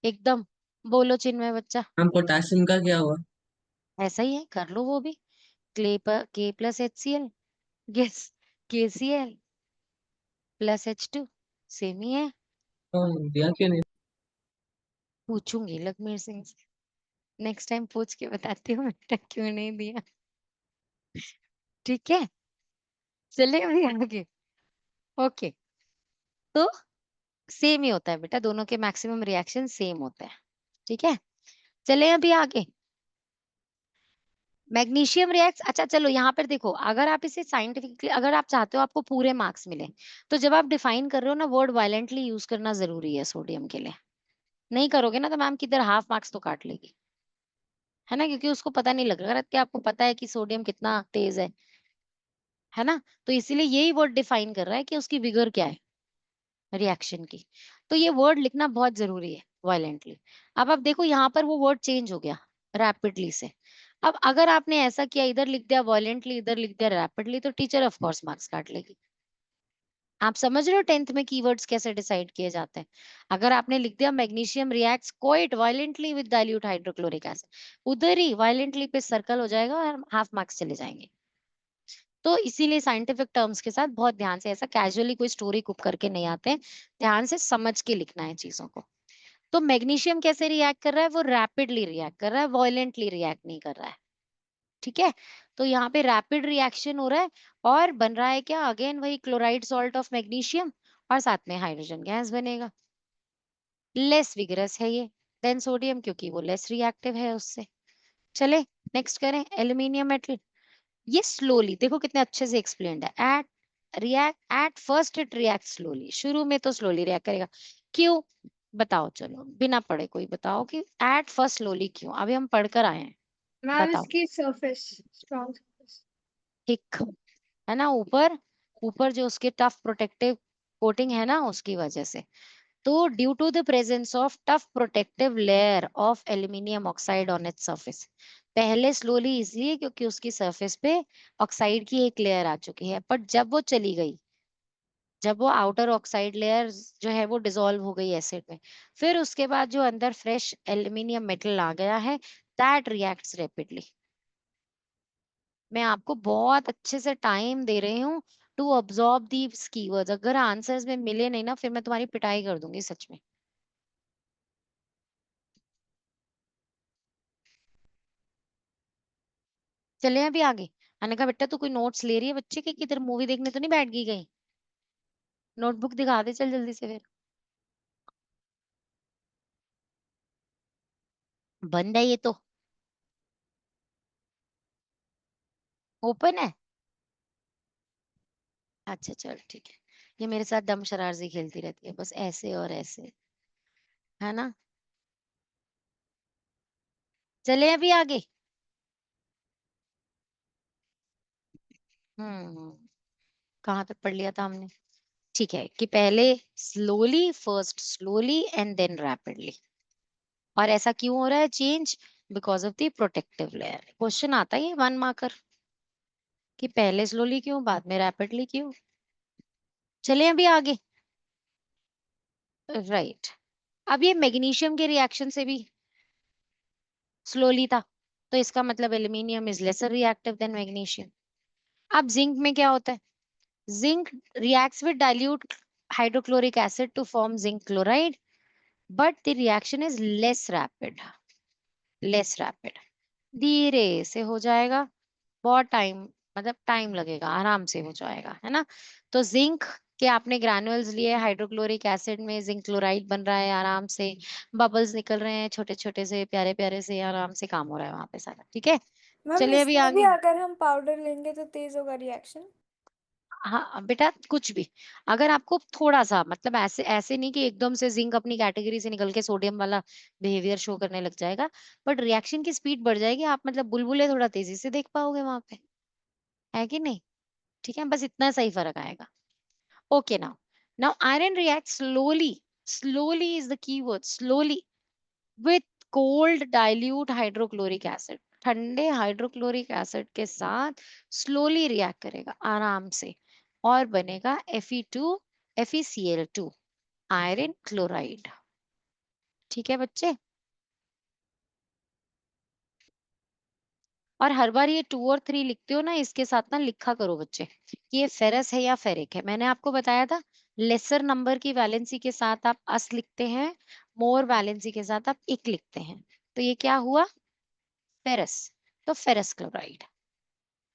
एकदम। बोलो चिन्मय बच्चा। मैम पोटेशियम का क्या हुआ? ऐसा ही है, कर लो वो भी। K plus HCl gives, KCl plus H2 same ही है। तो दिया क्यों नहीं? पूछूंगी लखमीर सिंह से, नेक्स्ट टाइम पूछ के बताती हूँ बेटा क्यों नहीं दिया। ठीक है, चले अभी आगे। ओके, तो सेम ही होता है बेटा, दोनों के मैक्सिमम रिएक्शन सेम होते हैं। ठीक है, चले अभी आगे। मैग्नीशियम रिएक्ट्स, अच्छा चलो यहाँ पर देखो, अगर आप इसे साइंटिफिकली, अगर आप चाहते हो आपको पूरे मार्क्स मिले, तो जब आप डिफाइन कर रहे हो ना, वर्ड वायलेंटली यूज करना जरूरी है सोडियम के लिए। नहीं करोगे ना तो मैम किधर हाफ मार्क्स तो काट लेगी, है ना, क्योंकि उसको पता नहीं लग रहा कि आपको पता है कि सोडियम कितना तेज है ना। तो इसीलिए यही वर्ड डिफाइन कर रहा है कि उसकी विगर क्या है रिएक्शन की। तो ये वर्ड लिखना बहुत जरूरी है, वायलेंटली। अब देखो यहाँ पर वो वर्ड चेंज हो गया रैपिडली से। अब अगर आपने ऐसा किया, इधर लिख दिया वायलेंटली, इधर लिख दिया रैपिडली, तो टीचर ऑफ कोर्स मार्क्स काट लेगी। आप समझ रहे हो 10th में कीवर्ड्स कैसे डिसाइड किए जाते हैं। अगर आपने लिख दिया magnesium reacts quite violently with dilute hydrochloric acid, उधर ही वायलेंटली पे सर्कल हो जाएगा और हाफ मार्क्स चले जाएंगे। तो इसीलिए साइंटिफिक टर्म्स के साथ बहुत ध्यान से, ऐसा कैजुअली कोई स्टोरी कुक करके नहीं आते हैं, ध्यान से समझ के लिखना है चीजों को। तो मैग्नीशियम कैसे रिएक्ट कर रहा है? वो रैपिडली रिएक्ट कर रहा है, वायलेंटली रिएक्ट नहीं कर रहा है। ठीक है, तो यहाँ पे रैपिड रिएक्शन हो रहा है और बन रहा है क्या? अगेन वही क्लोराइड सॉल्ट ऑफ मैग्नीशियम और साथ में हाइड्रोजन गैस बनेगा। लेस विगरस है ये देन सोडियम, क्योंकि वो लेस रिएक्टिव है उससे। चले नेक्स्ट करें, एल्यूमिनियम मेटल। ये स्लोली, देखो कितने अच्छे से एक्सप्लेन्ड है। At first it react slowly, शुरू में तो स्लोली रिएक्ट करेगा। क्यों? बताओ, चलो बिना पढ़े कोई बताओ कि एट फर्स्ट स्लोली क्यों। अभी हम पढ़कर आए हैं, मैम बताओ। इसकी सरफेस स्ट्रॉन्ग सरफेस। ठीक है ना, ऊपर ऊपर जो उसके टफ प्रोटेक्टिव कोटिंग है ना, उसकी वजह से। तो due to the presence of tough protective layer of aluminium oxide on its surface. पहले स्लोली इसलिए क्योंकि उसकी सरफेस पे ऑक्साइड की एक लेयर आ चुकी है, बट जब वो चली गई, जब वो आउटर ऑक्साइड लेयर जो है वो डिसॉल्व हो गई एसिड में, फिर उसके बाद जो अंदर फ्रेश एल्यूमिनियम मेटल आ गया है, दैट रिएक्ट्स रैपिडली। मैं आपको बहुत अच्छे से टाइम दे रही हूँ टू अब्सॉर्ब दीज कीवर्ड्स। अगर आंसर्स में मिले नहीं ना, फिर मैं तुम्हारी पिटाई कर दूंगी सच में। चले अभी आगे। मैंने कहा बेटा तू कोई नोट्स ले रही है बच्चे के, किधर मूवी देखने तो नहीं बैठ गई कहीं? नोटबुक दिखा दे चल जल्दी से फिर। बंद है ये तो, ओपन है। अच्छा चल ठीक है। ये मेरे साथ दम शरारजी खेलती रहती है, बस ऐसे और ऐसे, है ना। चले अभी आगे। कहाँ तक पढ़ लिया था हमने? ठीक है, कि पहले slowly, first slowly and then rapidly. और ऐसा क्यों हो रहा है change? Because of the protective layer. Question आता है 1 मार्कर कि पहले स्लोली क्यों, बाद में रैपिडली क्यों। चले अभी आगे। राइट, अब ये मैग्नीशियम के रिएक्शन से भी स्लोली था, तो इसका मतलब aluminium is lesser reactive than magnesium. अब जिंक में क्या होता है? Zinc reacts with dilute hydrochloric acid to form zinc chloride, but the reaction is less rapid, धीरे से हो जाएगा, बहुत टाइम, मतलब टाइम लगेगा, आराम से हो जाएगा, है ना। तो जिंक के आपने ग्रैन्युल्स लिए, हाइड्रोक्लोरिक एसिड में जिंक क्लोराइड बन रहा है आराम से, बबल्स निकल रहे हैं छोटे छोटे से, प्यारे प्यारे से, आराम से काम हो रहा है वहां पे सारा। ठीक है, मैम चलिए अभी इसमें भी आगे। अगर हम पाउडर लेंगे तो तेज होगा रिएक्शन? हाँ बेटा, कुछ भी अगर आपको थोड़ा सा मतलब ऐसे ऐसे नहीं कि एकदम से जिंक अपनी कैटेगरी से निकल के सोडियम वाला बिहेवियर शो करने लग जाएगा, बट रिएक्शन की स्पीड बढ़ जाएगी, आप मतलब बुलबुले थोड़ा तेजी से देख पाओगे वहां पे, है कि नहीं? ठीक है, बस इतना सही फर्क आएगा। Okay, now iron react slowly, slowly is the keyword, slowly with cold dilute hydrochloric acid, ठंडे हाइड्रोक्लोरिक एसिड के साथ स्लोली रिएक्ट करेगा आराम से और बनेगा Fe2 FeCl2 आयरन क्लोराइड। ठीक है बच्चे, और हर बार ये 2 और 3 लिखते हो ना, इसके साथ ना लिखा करो बच्चे कि ये फेरस है या फेरिक है। मैंने आपको बताया था लेसर नंबर की वैलेंसी के साथ आप अस लिखते हैं, मोर वैलेंसी के साथ आप इक लिखते हैं, तो ये क्या हुआ? फेरस, तो फेरस क्लोराइड।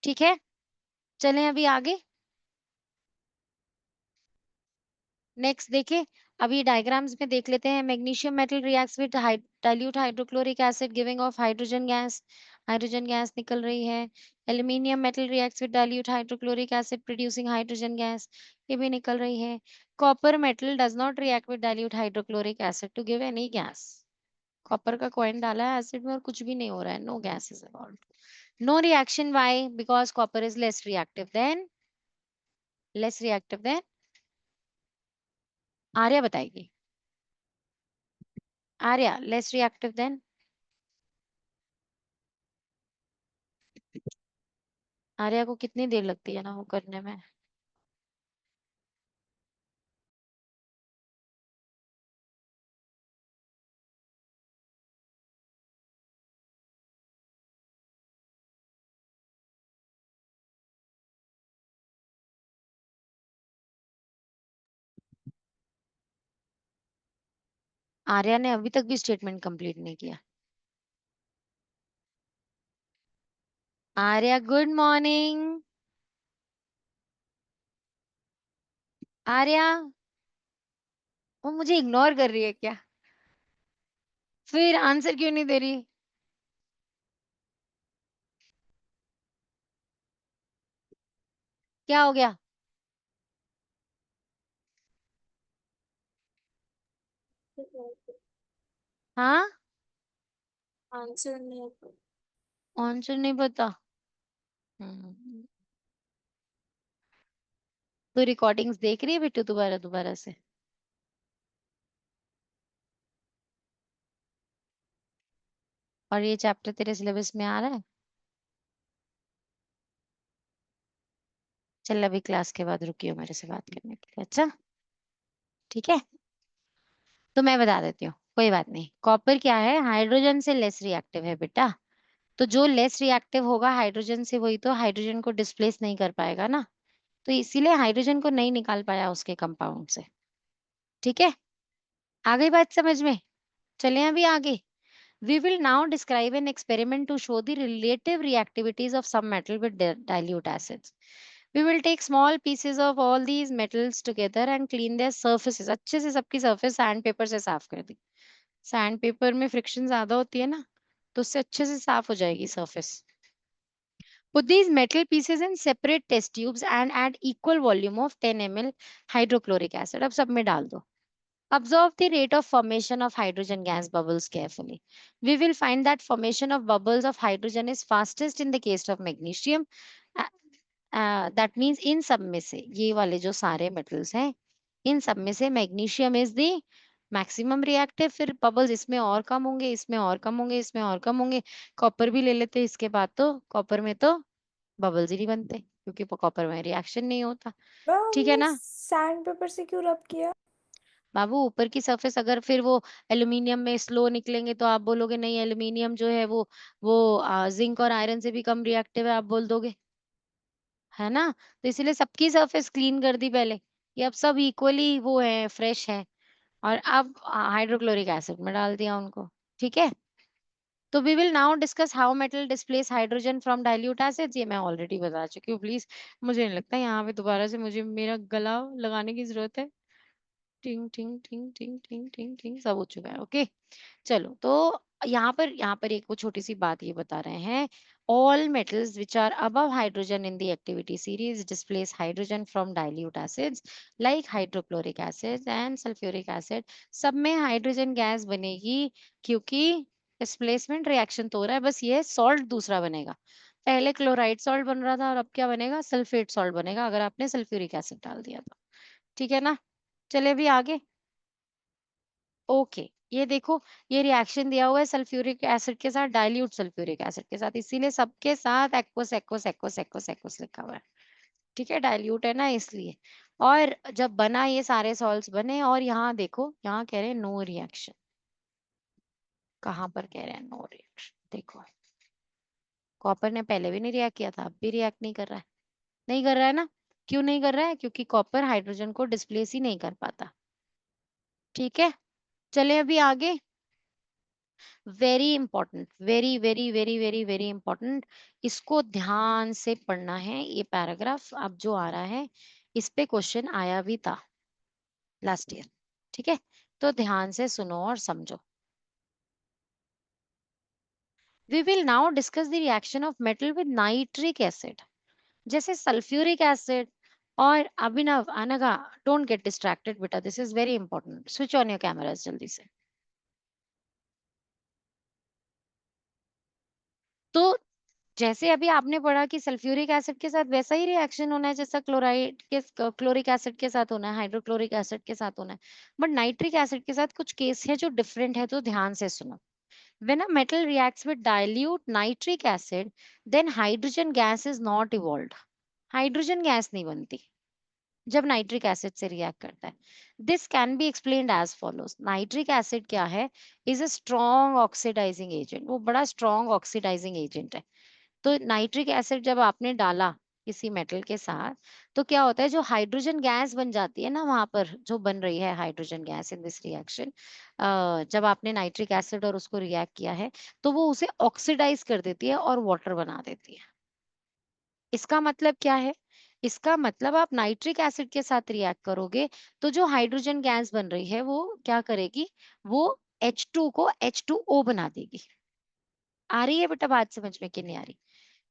ठीक है, चलें अभी आगे। नेक्स्ट देखिए, अभी डायग्राम्स में देख लेते हैं। Magnesium metal reacts with dilute hydrochloric acid giving off hydrogen gas निकल रही है। Aluminium metal reacts with dilute hydrochloric acid producing hydrogen gas, ये भी निकल रही है। Copper metal does not react with dilute hydrochloric acid to give any gas. Copper का coin डाला है एसिड में और कुछ भी नहीं हो रहा है, no gas is evolved. No reaction, why? Because copper is less reactive than Arya बताएगी। Arya, less reactive than Arya को कितनी देर लगती है ना वो करने में? आर्या ने अभी तक भी स्टेटमेंट कंप्लीट नहीं किया। Arya, good morning. आर्या, वो मुझे इग्नोर कर रही है क्या? फिर आंसर क्यों नहीं दे रही? क्या हो गया? हाँ, आंसर नहीं। आंसर नहीं पता। हम्म, तो रिकॉर्डिंग्स देख रही है बिट्टू दोबारा दोबारा से? और ये चैप्टर तेरे सिलेबस में आ रहा है? चल अभी क्लास के बाद रुकियो मेरे से बात करने के लिए, अच्छा? ठीक है, तो मैं बता देती हूँ, कोई बात नहीं। कॉपर क्या है? हाइड्रोजन से लेस रिएक्टिव है बेटा, तो जो लेस रिएक्टिव होगा हाइड्रोजन से, वही तो हाइड्रोजन को डिस्प्लेस नहीं कर पाएगा ना, तो इसीलिए हाइड्रोजन को नहीं निकाल पाया उसके कंपाउंड से। ठीक है, आ गई बात समझ में? चलें अभी आगे। We will now describe an experiment to show the relative reactivities of some metal with dilute acids. We will take small pieces of all these metals together and clean their surfaces. अच्छे से सबकी surface sand paper से साफ कर दी। Sand paper में friction ज्यादा होती है ना, तो उससे अच्छे से साफ हो जाएगी surface. Put these metal pieces in separate test tubes and add equal volume of 10 ml hydrochloric acid. अब सब में डाल दो. Observe the rate of formation of hydrogen gas bubbles carefully. We will find that formation of bubbles of hydrogen is fastest in the case of magnesium. That means इन सब में से ये वाले जो सारे metals हैं, इन सब में से magnesium is the maximum reactive, फिर बबल्स इसमें और कम होंगे, इसमें और कम होंगे, इसमें और कम होंगे। कॉपर भी ले लेते हैं इसके बाद, तो कॉपर में तो बबल्स ही नहीं बनते क्योंकि कॉपर में रिएक्शन नहीं होता। ठीक है हमने ना सैंड पेपर से क्यों रब किया? बाबू? ऊपर की सरफेस अगर फिर वो एल्यूमिनियम में स्लो निकलेंगे तो आप बोलोगे नहीं एल्यूमिनियम जो है वो जिंक और आयरन से भी कम रिएक्टिव है, आप बोल दोगे, है ना? तो इसीलिए सबकी सरफेस क्लीन कर दी पहले, ये अब सब इक्वली वो है, फ्रेश है, और अब हाइड्रोक्लोरिक एसिड में डाल दिया उनको। ठीक है, तो we will now discuss how metal displace hydrogen from dilute acids. ये मैं ऑलरेडी बता चुकी हूँ, प्लीज मुझे नहीं लगता यहाँ पे दोबारा से मुझे मेरा गला लगाने की जरूरत है। टिंग टिंग टिंग टिंग टिंग टिंग टिंग सब हो चुका है। ओके, चलो तो यहाँ पर एक वो छोटी सी बात ये बता रहे हैं, all metals which are above hydrogen in the activity series displace hydrogen from dilute acids like hydrochloric acid and sulfuric acid. सब में हाइड्रोजन गैस बनेगी क्योंकि डिस्प्लेसमेंट रिएक्शन तो हो रहा है, बस ये सॉल्ट दूसरा बनेगा। पहले क्लोराइड सॉल्ट बन रहा था और अब क्या बनेगा, सल्फेट सॉल्ट बनेगा अगर आपने सल्फ्यूरिक एसिड डाल दिया तो। ठीक है ना, चलिए अभी आगे। ओके, ये देखो, ये रिएक्शन दिया हुआ है सल्फ्यूरिक एसिड के साथ डाइल्यूट सल्फ्यूरिक एसिड के साथ, इसीलिए सबके साथ aqueous aqueous aqueous aqueous aqueous लिखा हुआ है। ठीक है, डाइल्यूट है ना इसलिए। और जब बना, ये सारे सॉल्ट्स बने और यहाँ देखो, यहाँ कह रहे हैं नो रिएक्शन। कहाँ पर कह रहे हैं नो रिएक्शन, देखो कॉपर ने पहले भी नहीं रिएक्ट किया था, अब भी रिएक्ट नहीं कर रहा है। नहीं कर रहा है ना, क्यों नहीं कर रहा है, क्योंकि कॉपर हाइड्रोजन को डिस्प्लेस ही नहीं कर पाता। ठीक है, चले अभी आगे। Very important, very very very very very important, इसको ध्यान से पढ़ना है। ये पैराग्राफ अब जो आ रहा है, इस पे क्वेश्चन आया भी था लास्ट ईयर। ठीक है, तो ध्यान से सुनो और समझो। We will now discuss the reaction of metal with nitric acid, जैसे सल्फ्यूरिक एसिड। और Abhinav, Anagha, don't get distracted बेटा, this is very important. Switch on your cameras जल्दी से। तो जैसे अभी आपने पढ़ा कि सल्फ्यूरिक एसिड के साथ वैसा ही रिएक्शन होना है जैसा क्लोराइड के क्लोरिक एसिड के साथ होना है, हाइड्रोक्लोरिक एसिड के साथ होना है। बट नाइट्रिक एसिड के साथ कुछ केस है जो डिफरेंट है, तो ध्यान से सुनो। When a metal reacts with dilute nitric acid, then hydrogen gas is not evolved. Hydrogen gas नहीं बनती जब नाइट्रिक एसिड से रिएक्ट करता है। This can be explained as follows. Nitric acid क्या है, is a strong oxidising agent, वो बड़ा स्ट्रॉन्ग ऑक्सीडाइजिंग एजेंट है। तो नाइट्रिक एसिड जब आपने डाला किसी मेटल के साथ, तो क्या होता है, जो हाइड्रोजन गैस बन जाती है ना, वहां पर जो बन रही है hydrogen gas in this reaction, जब आपने नाइट्रिक एसिड और उसको रिएक्ट किया है, तो वो उसे ऑक्सीडाइज कर देती है और वाटर बना देती है। इसका मतलब क्या है, इसका मतलब आप नाइट्रिक एसिड के साथ रिएक्ट करोगे तो जो हाइड्रोजन गैस बन रही है वो क्या करेगी, वो H2 को H2O बना देगी। आ रही है बेटा बात समझ में कि नहीं आ रही?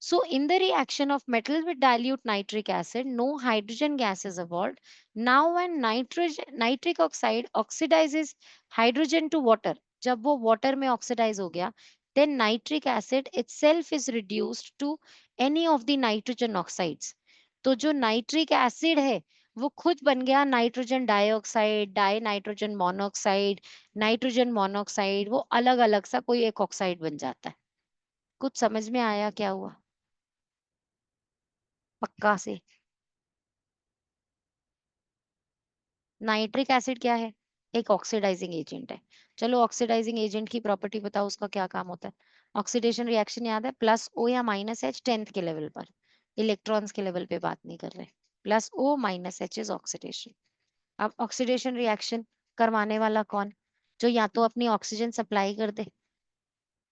So in the reaction of metal with dilute nitric acid, no hydrogen gas is evolved. Now when nitric oxide oxidizes hydrogen to water, जब वो water में oxidize हो गया, then nitric acid itself is reduced to any of the nitrogen oxides. तो जो nitric acid है वो खुद बन गया nitrogen dioxide, die nitrogen monoxide, nitrogen monoxide, वो अलग अलग सा कोई एक ऑक्साइड बन जाता है। कुछ समझ में आया क्या हुआ? पक्का से। नाइट्रिक एसिड क्या है, एक ऑक्सीडाइजिंग एजेंट है। चलो ऑक्सीडाइजिंग एजेंट की प्रॉपर्टी बताओ, उसका क्या काम होता है? ऑक्सीडेशन रिएक्शन याद है, प्लस ओ या माइनस एच 10th के लेवल पर, इलेक्ट्रॉन्स के लेवल पे बात नहीं कर रहे। Plus O minus H is oxidation. अब ऑक्सीडेशन रिएक्शन करवाने वाला कौन, जो या तो अपनी ऑक्सीजन सप्लाई कर दे,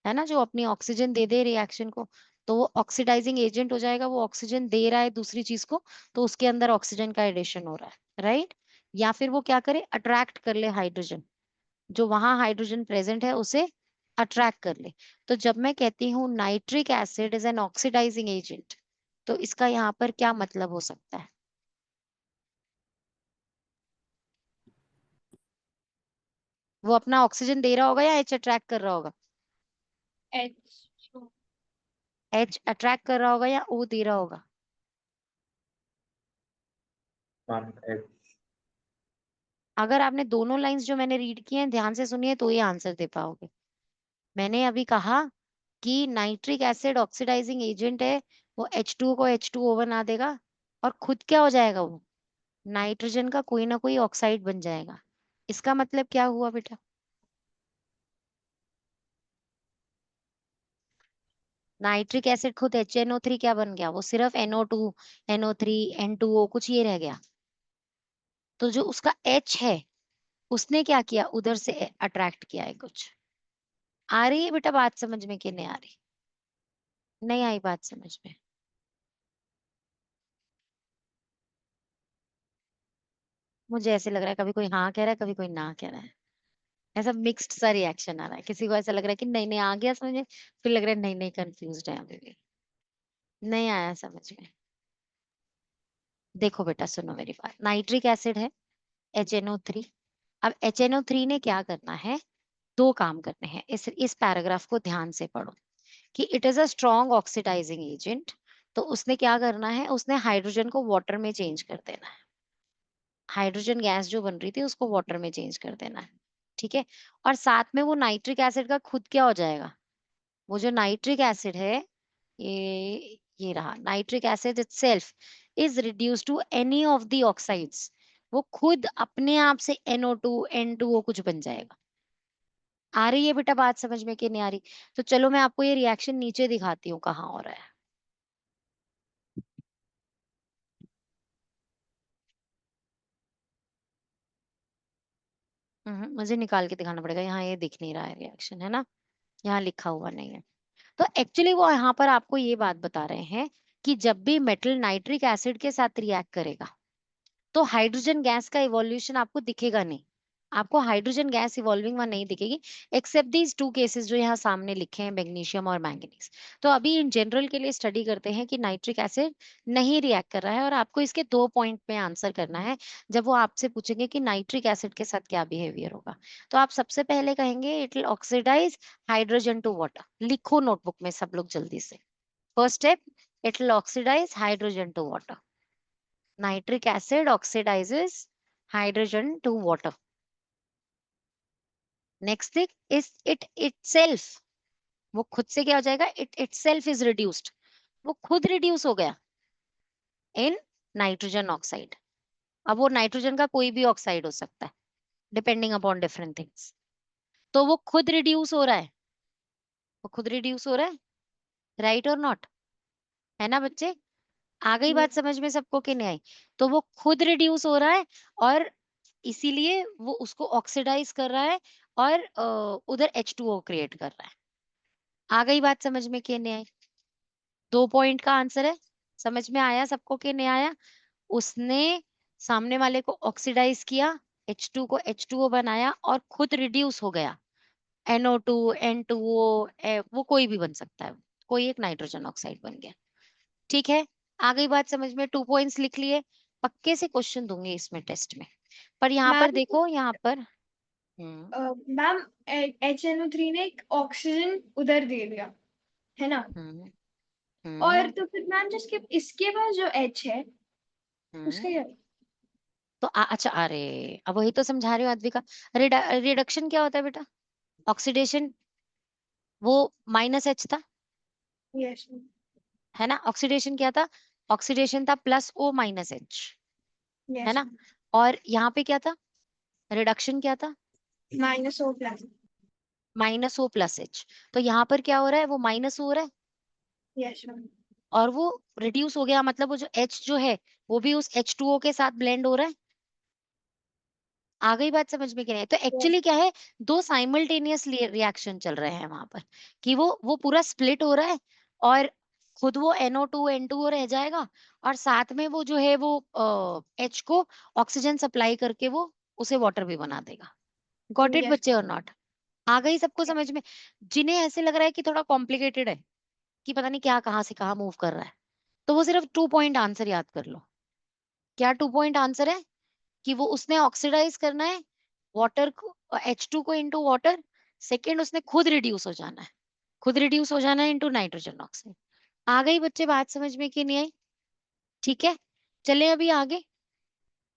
है ना, जो अपनी ऑक्सीजन दे दे रिएक्शन को, तो वो ऑक्सीडाइजिंग एजेंट हो जाएगा। वो ऑक्सीजन दे रहा है दूसरी चीज को, तो उसके अंदर ऑक्सीजन का एडिशन हो रहा है, राइट? या फिर वो क्या करे, अट्रैक्ट कर ले हाइड्रोजन, जो वहां हाइड्रोजन प्रेजेंट है उसे अट्रैक्ट कर ले। तो जब मैं कहती हूँ nitric acid is an oxidising agent, तो इसका यहाँ पर क्या मतलब हो सकता है? वो अपना ऑक्सीजन दे रहा होगा या एच अट्रैक्ट कर रहा होगा? H2 एच अट्रैक्ट कर रहा होगा या ओ दे रहा होगा? मैम H अगर आपने दोनों लाइंस जो मैंने रीड की हैं ध्यान से सुनिए तो ये आंसर दे पाओगे। मैंने अभी कहा कि नाइट्रिक एसिड ऑक्सीडाइजिंग एजेंट है, वो H2 को H2O बना देगा और खुद क्या हो जाएगा, वो नाइट्रोजन का कोई ना कोई ऑक्साइड बन जाएगा। इसका मतलब क्या हुआ बेटा? नाइट्रिक एसिड खुद HNO3 क्या बन गया, वो सिर्फ NO2, NO3, N2O कुछ ये रह गया। तो जो उसका H है उसने क्या किया, उधर से अट्रैक्ट किया है कुछ। आ रही है बेटा बात समझ में कि नहीं आ रही? नहीं आई बात समझ में? मुझे ऐसे लग रहा है कभी कोई हाँ कह रहा है, कभी कोई ना कह रहा है। ऐसा मिक्स्ड सा रिएक्शन आ रहा है, किसी को ऐसा लग रहा है कि नहीं नहीं आ गया समझ में, फिर लग रहा है नहीं नहीं कंफ्यूज है अभी भी, नहीं आया समझ में। देखो बेटा सुनो मेरी बात, नाइट्रिक एसिड है HNO3। अब HNO3 ने क्या करना है, दो काम करने हैं, इस पैराग्राफ को ध्यान से पढ़ो कि it is a strong oxidising agent. तो उसने क्या करना है, उसने हाइड्रोजन को वाटर में चेंज कर देना है, हाइड्रोजन गैस जो बन रही थी उसको वाटर में चेंज कर देना है, ठीक है। और साथ में वो नाइट्रिक एसिड का खुद क्या हो जाएगा, वो जो नाइट्रिक एसिड है, ये रहा nitric acid itself is reduce to any of the oxides, वो खुद अपने आप से NO2 N2O कुछ बन जाएगा। आ रही है बेटा बात समझ में कि नहीं आ रही? तो चलो मैं आपको ये रिएक्शन नीचे दिखाती हूँ कहाँ हो रहा है। मुझे निकाल के दिखाना पड़ेगा, यहाँ ये दिख नहीं रहा है रिएक्शन, है ना, यहाँ लिखा हुआ नहीं है। तो एक्चुअली वो यहाँ पर आपको ये बात बता रहे हैं कि जब भी मेटल नाइट्रिक एसिड के साथ रिएक्ट करेगा तो हाइड्रोजन गैस का इवोल्यूशन आपको दिखेगा नहीं, आपको हाइड्रोजन गैस इवॉल्विंग वहां नहीं दिखेगी, एक्सेप्ट दीज टू केसेस जो यहाँ सामने लिखे हैं, मैग्नीशियम और मैंगनीज। तो अभी इन जनरल के लिए स्टडी करते हैं कि नाइट्रिक एसिड नहीं रिएक्ट कर रहा है, और आपको इसके 2 पॉइंट में आंसर करना है जब वो आपसे पूछेंगे कि नाइट्रिक एसिड के साथ क्या बिहेवियर होगा। तो आप सबसे पहले कहेंगे it will oxidise hydrogen to water, लिखो नोटबुक में सब लोग जल्दी से। First step, it will oxidise hydrogen to water, nitric acid oxidizes hydrogen to water. Next thing is it itself, वो खुद से क्या हो जाएगा, it itself is reduced, वो खुद रिड्यूस हो गया in नाइट्रोजन ऑक्साइड। अब वो नाइट्रोजन का कोई भी ऑक्साइड हो सकता है डिपेंडिंग अपॉन डिफरेंट थिंग्स, तो वो खुद रिड्यूस हो रहा है, वो खुद रिड्यूस हो रहा है, राइट और नॉट, है ना बच्चे? आ गई बात समझ में सबको कि नहीं आई? तो वो खुद रिड्यूस हो रहा है और इसीलिए वो उसको ऑक्सीडाइज कर रहा है और उधर H2O क्रिएट कर रहा है। आ गई बात समझ में कि नहीं आई? 2 पॉइंट का आंसर है, समझ में आया सबको कि नहीं आया? उसने सामने वाले को ऑक्सीडाइज किया, H2 को H2O बनाया और खुद रिड्यूस हो गया, NO2 N2O वो कोई भी बन सकता है, कोई एक नाइट्रोजन ऑक्साइड बन गया, ठीक है। आ गई बात समझ में? 2 पॉइंट्स लिख लिए, पक्के से क्वेश्चन दूंगी इसमें टेस्ट में। पर यहाँ पर मैम देखो, यहाँ पर मैम HNO3 ने एक ऑक्सीजन उधर दे दिया है ना, और तो फिर मैम जिसके इसके पास जो H है उसका क्या? तो अच्छा, अरे अब वही तो समझा रही हूँ अद्विका, रिडक्शन क्या होता है बेटा, ऑक्सीडेशन, वो -H था, यस है ना, ऑक्सीडेशन क्या था, ऑक्सीडेशन था +O -H, है यस ना, और यहाँ पे क्या था, रिडक्शन क्या था, -O प्लस -O +H। तो यहाँ पर क्या हो रहा है, वो माइनस हो रहा है यस मैम और वो रिड्यूस हो गया, मतलब वो जो H जो है वो भी उस H2O के साथ ब्लेंड हो रहा है। आ गई बात समझ में कि नहीं? तो यस एक्चुअली क्या है, दो साइमल्टेनियस रिएक्शन चल रहे हैं वहां पर, कि वो पूरा स्प्लिट हो रहा है और खुद वो NO2 N2O रह जाएगा और साथ में वो जो है वो H को ऑक्सीजन सप्लाई करके वो उसे वाटर भी बना देगा। गॉट इट यस बच्चे और नॉट? आ गई सबको समझ में? जिन्हें ऐसे लग रहा है कि थोड़ा कॉम्प्लिकेटेड है, कि पता नहीं क्या कहाँ से कहाँ मूव कर रहा है, तो वो सिर्फ 2 पॉइंट आंसर याद कर लो। क्या 2 पॉइंट आंसर है? कि वो उसने ऑक्सीडाइज करना है वाटर को, H2 को इनटू वाटर, सेकंड उसने खुद रिड्यूस हो जाना है, खुद रिड्यूस हो जाना है इनटू नाइट्रोजन ऑक्साइड। आ गई बच्चे बात समझ में कि नहीं आई? ठीक है, चले अभी आगे।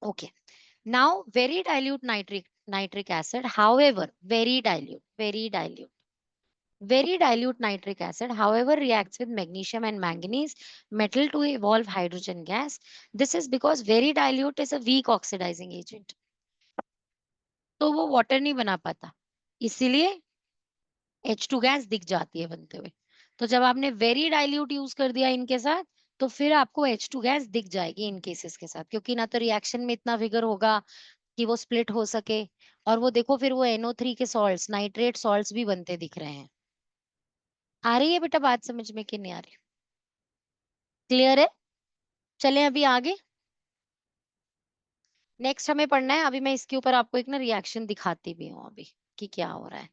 Okay, now very dilute nitric acid, however very dilute nitric acid however reacts with magnesium and manganese metal to evolve hydrogen gas. This is because very dilute is a weak oxidizing agent, तो वो water नहीं बना पाता, इसीलिए H2 gas दिख जाती है बनते हुए। तो जब आपने वेरी डाइल्यूट यूज कर दिया इनके साथ, तो फिर आपको H2 गैस दिख जाएगी इन केसेस के साथ, क्योंकि ना तो रिएक्शन में इतना विगर होगा कि वो स्प्लिट हो सके, और वो देखो फिर वो NO3 के सॉल्ट्स, नाइट्रेट सॉल्ट्स भी बनते दिख रहे हैं। आ रही है बेटा बात समझ में कि नहीं आ रही? क्लियर है? चलें अभी आगे। नेक्स्ट हमें पढ़ना है, अभी मैं इसके ऊपर आपको एक ना रिएक्शन दिखाती भी हूँ अभी। कि क्या हो रहा है।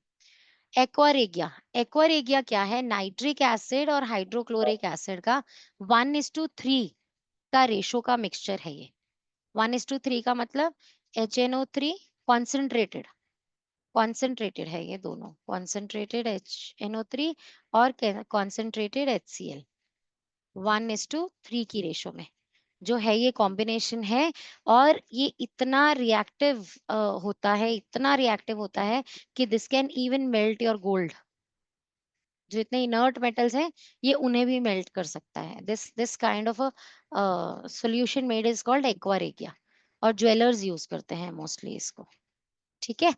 एक्वारेगिया, एक्वारेगिया क्या है? नाइट्रिक एसिड और हाइड्रोक्लोरिक एसिड का 1:3 का रेशो का मिक्सचर है ये। 1:3 का मतलब HNO3 कॉन्सेंट्रेटेड, कॉन्सेंट्रेटेड है ये दोनों, कॉन्सेंट्रेटेड HNO3 और कॉन्सेंट्रेटेड HCl 1:3 की रेशो में जो है ये कॉम्बिनेशन है। और ये इतना रिएक्टिव होता है, इतना रिएक्टिव होता है कि this can even melt your gold. जो इतने इनर्ट मेटल्स हैं ये उन्हें भी मेल्ट कर सकता है। This kind of a solution made is called aqua regia और ज्वेलर्स यूज करते हैं मोस्टली इसको। ठीक है,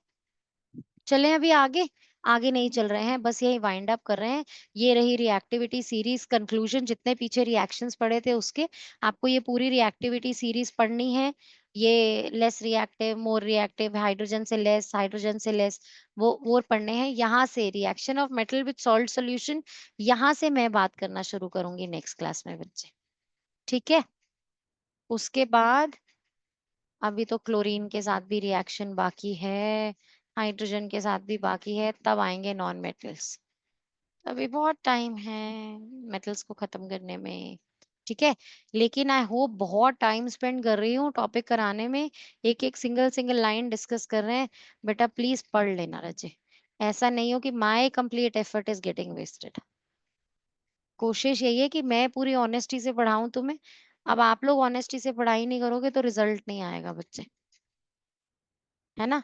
चलें अभी आगे। आगे नहीं चल रहे हैं, बस यही वाइंड अप कर रहे हैं। ये रही रिएक्टिविटी सीरीज कंक्लूजन, जितने पीछे रिएक्शंस पढ़े थे उसके। आपको ये पूरी रिएक्टिविटी सीरीज पढ़नी है। ये less reactive, more reactive, hydrogen से लेस, हाइड्रोजन से लेस, वो पढ़ने हैं। यहाँ से reaction of metal with salt solution, यहाँ से मैं बात करना शुरू करूंगी नेक्स्ट क्लास में बच्चे। ठीक है, उसके बाद अभी तो क्लोरीन के साथ भी रिएक्शन बाकी है, हाइड्रोजन के साथ भी बाकी है, तब आएंगे नॉन मेटल्स। अभी बहुत टाइम है मेटल्स को खत्म करने में। ठीक है, लेकिन आई होप बहुत टाइम स्पेंड कर रही हूँ टॉपिक कराने में, एक एक सिंगल सिंगल लाइन डिस्कस कर रहे हैं। बेटा प्लीज पढ़ लेना रचे, ऐसा नहीं हो कि my complete effort is getting wasted. कोशिश यही है कि मैं पूरी ऑनेस्टी से पढ़ाऊं तुम्हें। अब आप लोग ऑनेस्टी से पढ़ाई नहीं करोगे तो रिजल्ट नहीं आएगा बच्चे, है ना?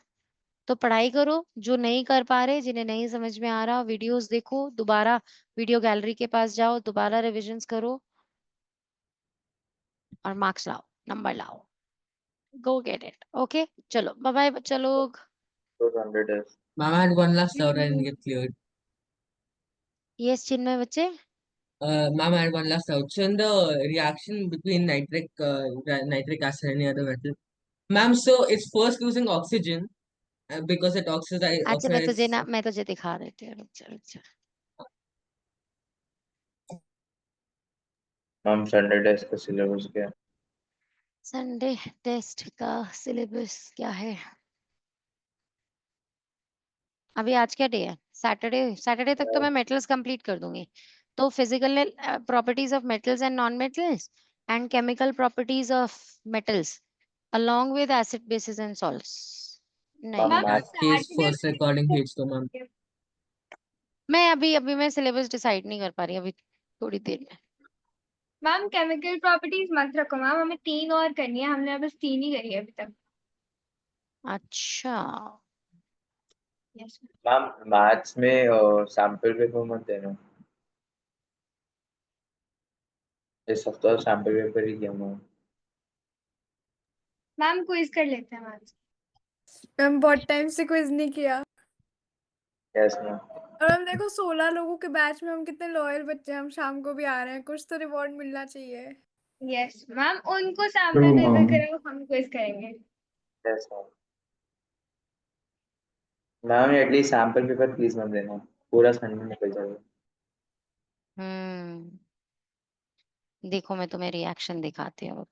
तो पढ़ाई करो। जो नहीं कर पा रहे, जिन्हें नहीं समझ में आ रहा, वीडियोस देखो दोबारा, वीडियो गैलरी के पास जाओ, दोबारा रिविजन्स करो और मार्क्स लाओ, नंबर लाओ। गो गेट इट। ओके, चलो बाय बाय बच्चा लोग। Those 100 is. Ma'am, I had one last doubt I didn't get cleared. Yes Chinmay बच्चे। Ma'am, I had one last doubt. So in the reaction between nitric acid and any other metal, ma'am, so it's first losing oxygen because it अच्छा oxidize. मैं तुझे दिखा देती हूँ, रुक जा रुक जा। Ma'am, Sunday test का syllabus क्या है? संडे टेस्ट का सिलेबस क्या है? अभी आज क्या डे है? सैटरडे। सैटरडे तक तो मैं मेटल्स कंप्लीट कर दूंगी। तो physical properties of metals and non metals and chemical properties of metals along with acid bases and salts। नहीं, Ma'am, ma'am That math. case Saturday first recording page तो ma'am. मैं अभी अभी मैं सिलेबस डिसाइड नहीं कर पा रही अभी, थोड़ी देर में। मैम केमिकल प्रॉपर्टीज मत रखो मैम, हमें 3 और करनी है, हमने बस 3 ही करी है अभी तक। अच्छा, यस Ma'am, maths में sample paper मत देना। इस हफ्ते sample paper ही किया मैम। मैम क्विज कर लेते हैं मैम। मैम बहुत टाइम से क्विज नहीं किया। Yes ma'am. और हम देखो 16 लोगों के बैच में हम कितने लॉयल बच्चे हैं, हम शाम को भी आ रहे हैं, कुछ तो रिवॉर्ड मिलना चाहिए। यस मैम, उनको सैम्पल पेपर कराओ, हम क्विज करेंगे। Yes ma'am. Ma'am at least sample paper please मत देना, पूरा संडे निकल जाएगा। देखो मैं तुम्हें रिएक्शन दिखाती हूँ।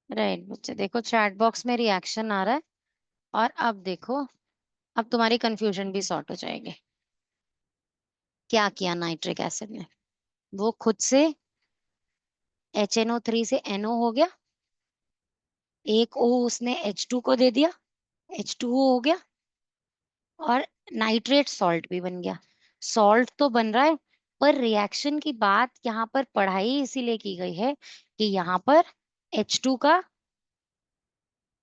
राइट बच्चे, देखो चैट बॉक्स में रिएक्शन आ रहा है। और अब देखो, अब तुम्हारी कंफ्यूजन भी सॉर्ट हो जाएगी। क्या किया नाइट्रिक एसिड ने? वो खुद से HNO3 से NO हो गया, एक O उसने H2 को दे दिया, H2O हो गया, और नाइट्रेट सॉल्ट भी बन गया। सॉल्ट तो बन रहा है, पर रिएक्शन की बात यहाँ पर पढ़ाई इसीलिए की गई है कि यहाँ पर H2 का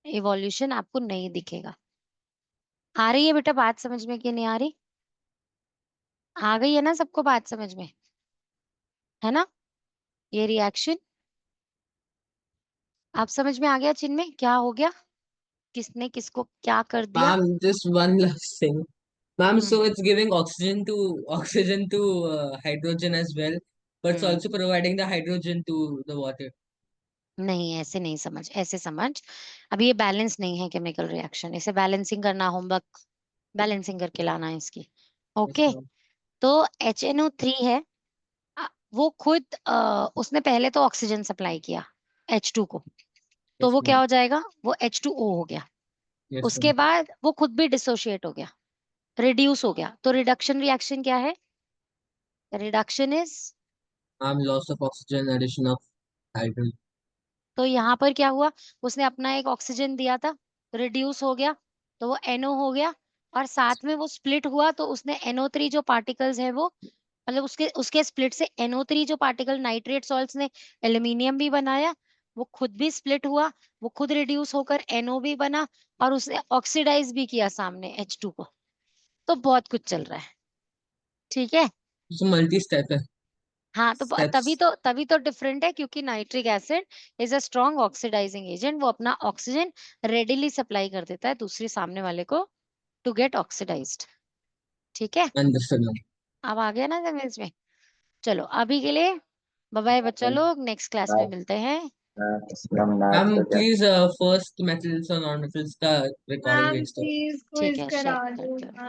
इवोल्यूशन आपको नहीं दिखेगा। आ रही है बेटा बात समझ में कि नहीं आ रही? आ गई है ना सबको बात समझ में, है ना? ये रिएक्शन आप समझ में आ गया चिन्मय क्या हो गया, किसने किसको क्या कर दिया? Ma'am, just one last thing. Ma'am, so hmm it's giving oxygen to hydrogen as well, but it's also providing the hydrogen to the water. नहीं, ऐसे नहीं समझ, ऐसे समझ। अभी ये बैलेंस नहीं है केमिकल रिएक्शन, इसे बैलेंसिंग करना, होमवर्क बैलेंसिंग करके लाना है इसकी। Yes, okay, ma'am. तो HNO3 है, वो खुद उसने पहले तो ऑक्सीजन सप्लाई किया H2 को, तो Yes, वो क्या ma'am. हो जाएगा, वो H2O हो गया। Yes, उसके ma'am. बाद वो खुद भी डिसोशिएट हो गया, रिड्यूस हो गया। तो रिडक्शन रिएक्शन क्या है? Reduction is, Ma'am, loss of oxygen, addition of hydrogen. तो यहाँ पर क्या हुआ, उसने अपना एक ऑक्सीजन दिया था, रिड्यूस हो गया, तो वो NO हो गया, और साथ में वो स्प्लिट हुआ, तो उसने NO3 जो पार्टिकल्स है वो, मतलब उसके उसके स्प्लिट से NO3 जो पार्टिकल नाइट्रेट सॉल्ट्स ने एल्यूमिनियम भी बनाया, वो खुद भी स्प्लिट हुआ, वो खुद रिड्यूस होकर NO भी बना, और उसने ऑक्सीडाइज भी किया सामने H2 को। तो बहुत कुछ चल रहा है, ठीक है। It's a multi-step हाँ, तो steps. तभी तो डिफरेंट है, क्योंकि nitric acid is a strong oxidising agent, वो अपना ऑक्सीजन रेडिली सप्लाई कर देता है दूसरे सामने वाले को टू गेट ऑक्सीडाइज्ड, ठीक है। Understood, ma'am. अब आ गया ना समझ में? चलो अभी के लिए बाय बाय बच्चा लोग, नेक्स्ट क्लास में मिलते हैं। मैथ्स Ma'am, का क्या? please first metals और non-metals का recording मैम भेज दो. प्लीज ठीक क्विज है, करा शेयर दो। करते हैं।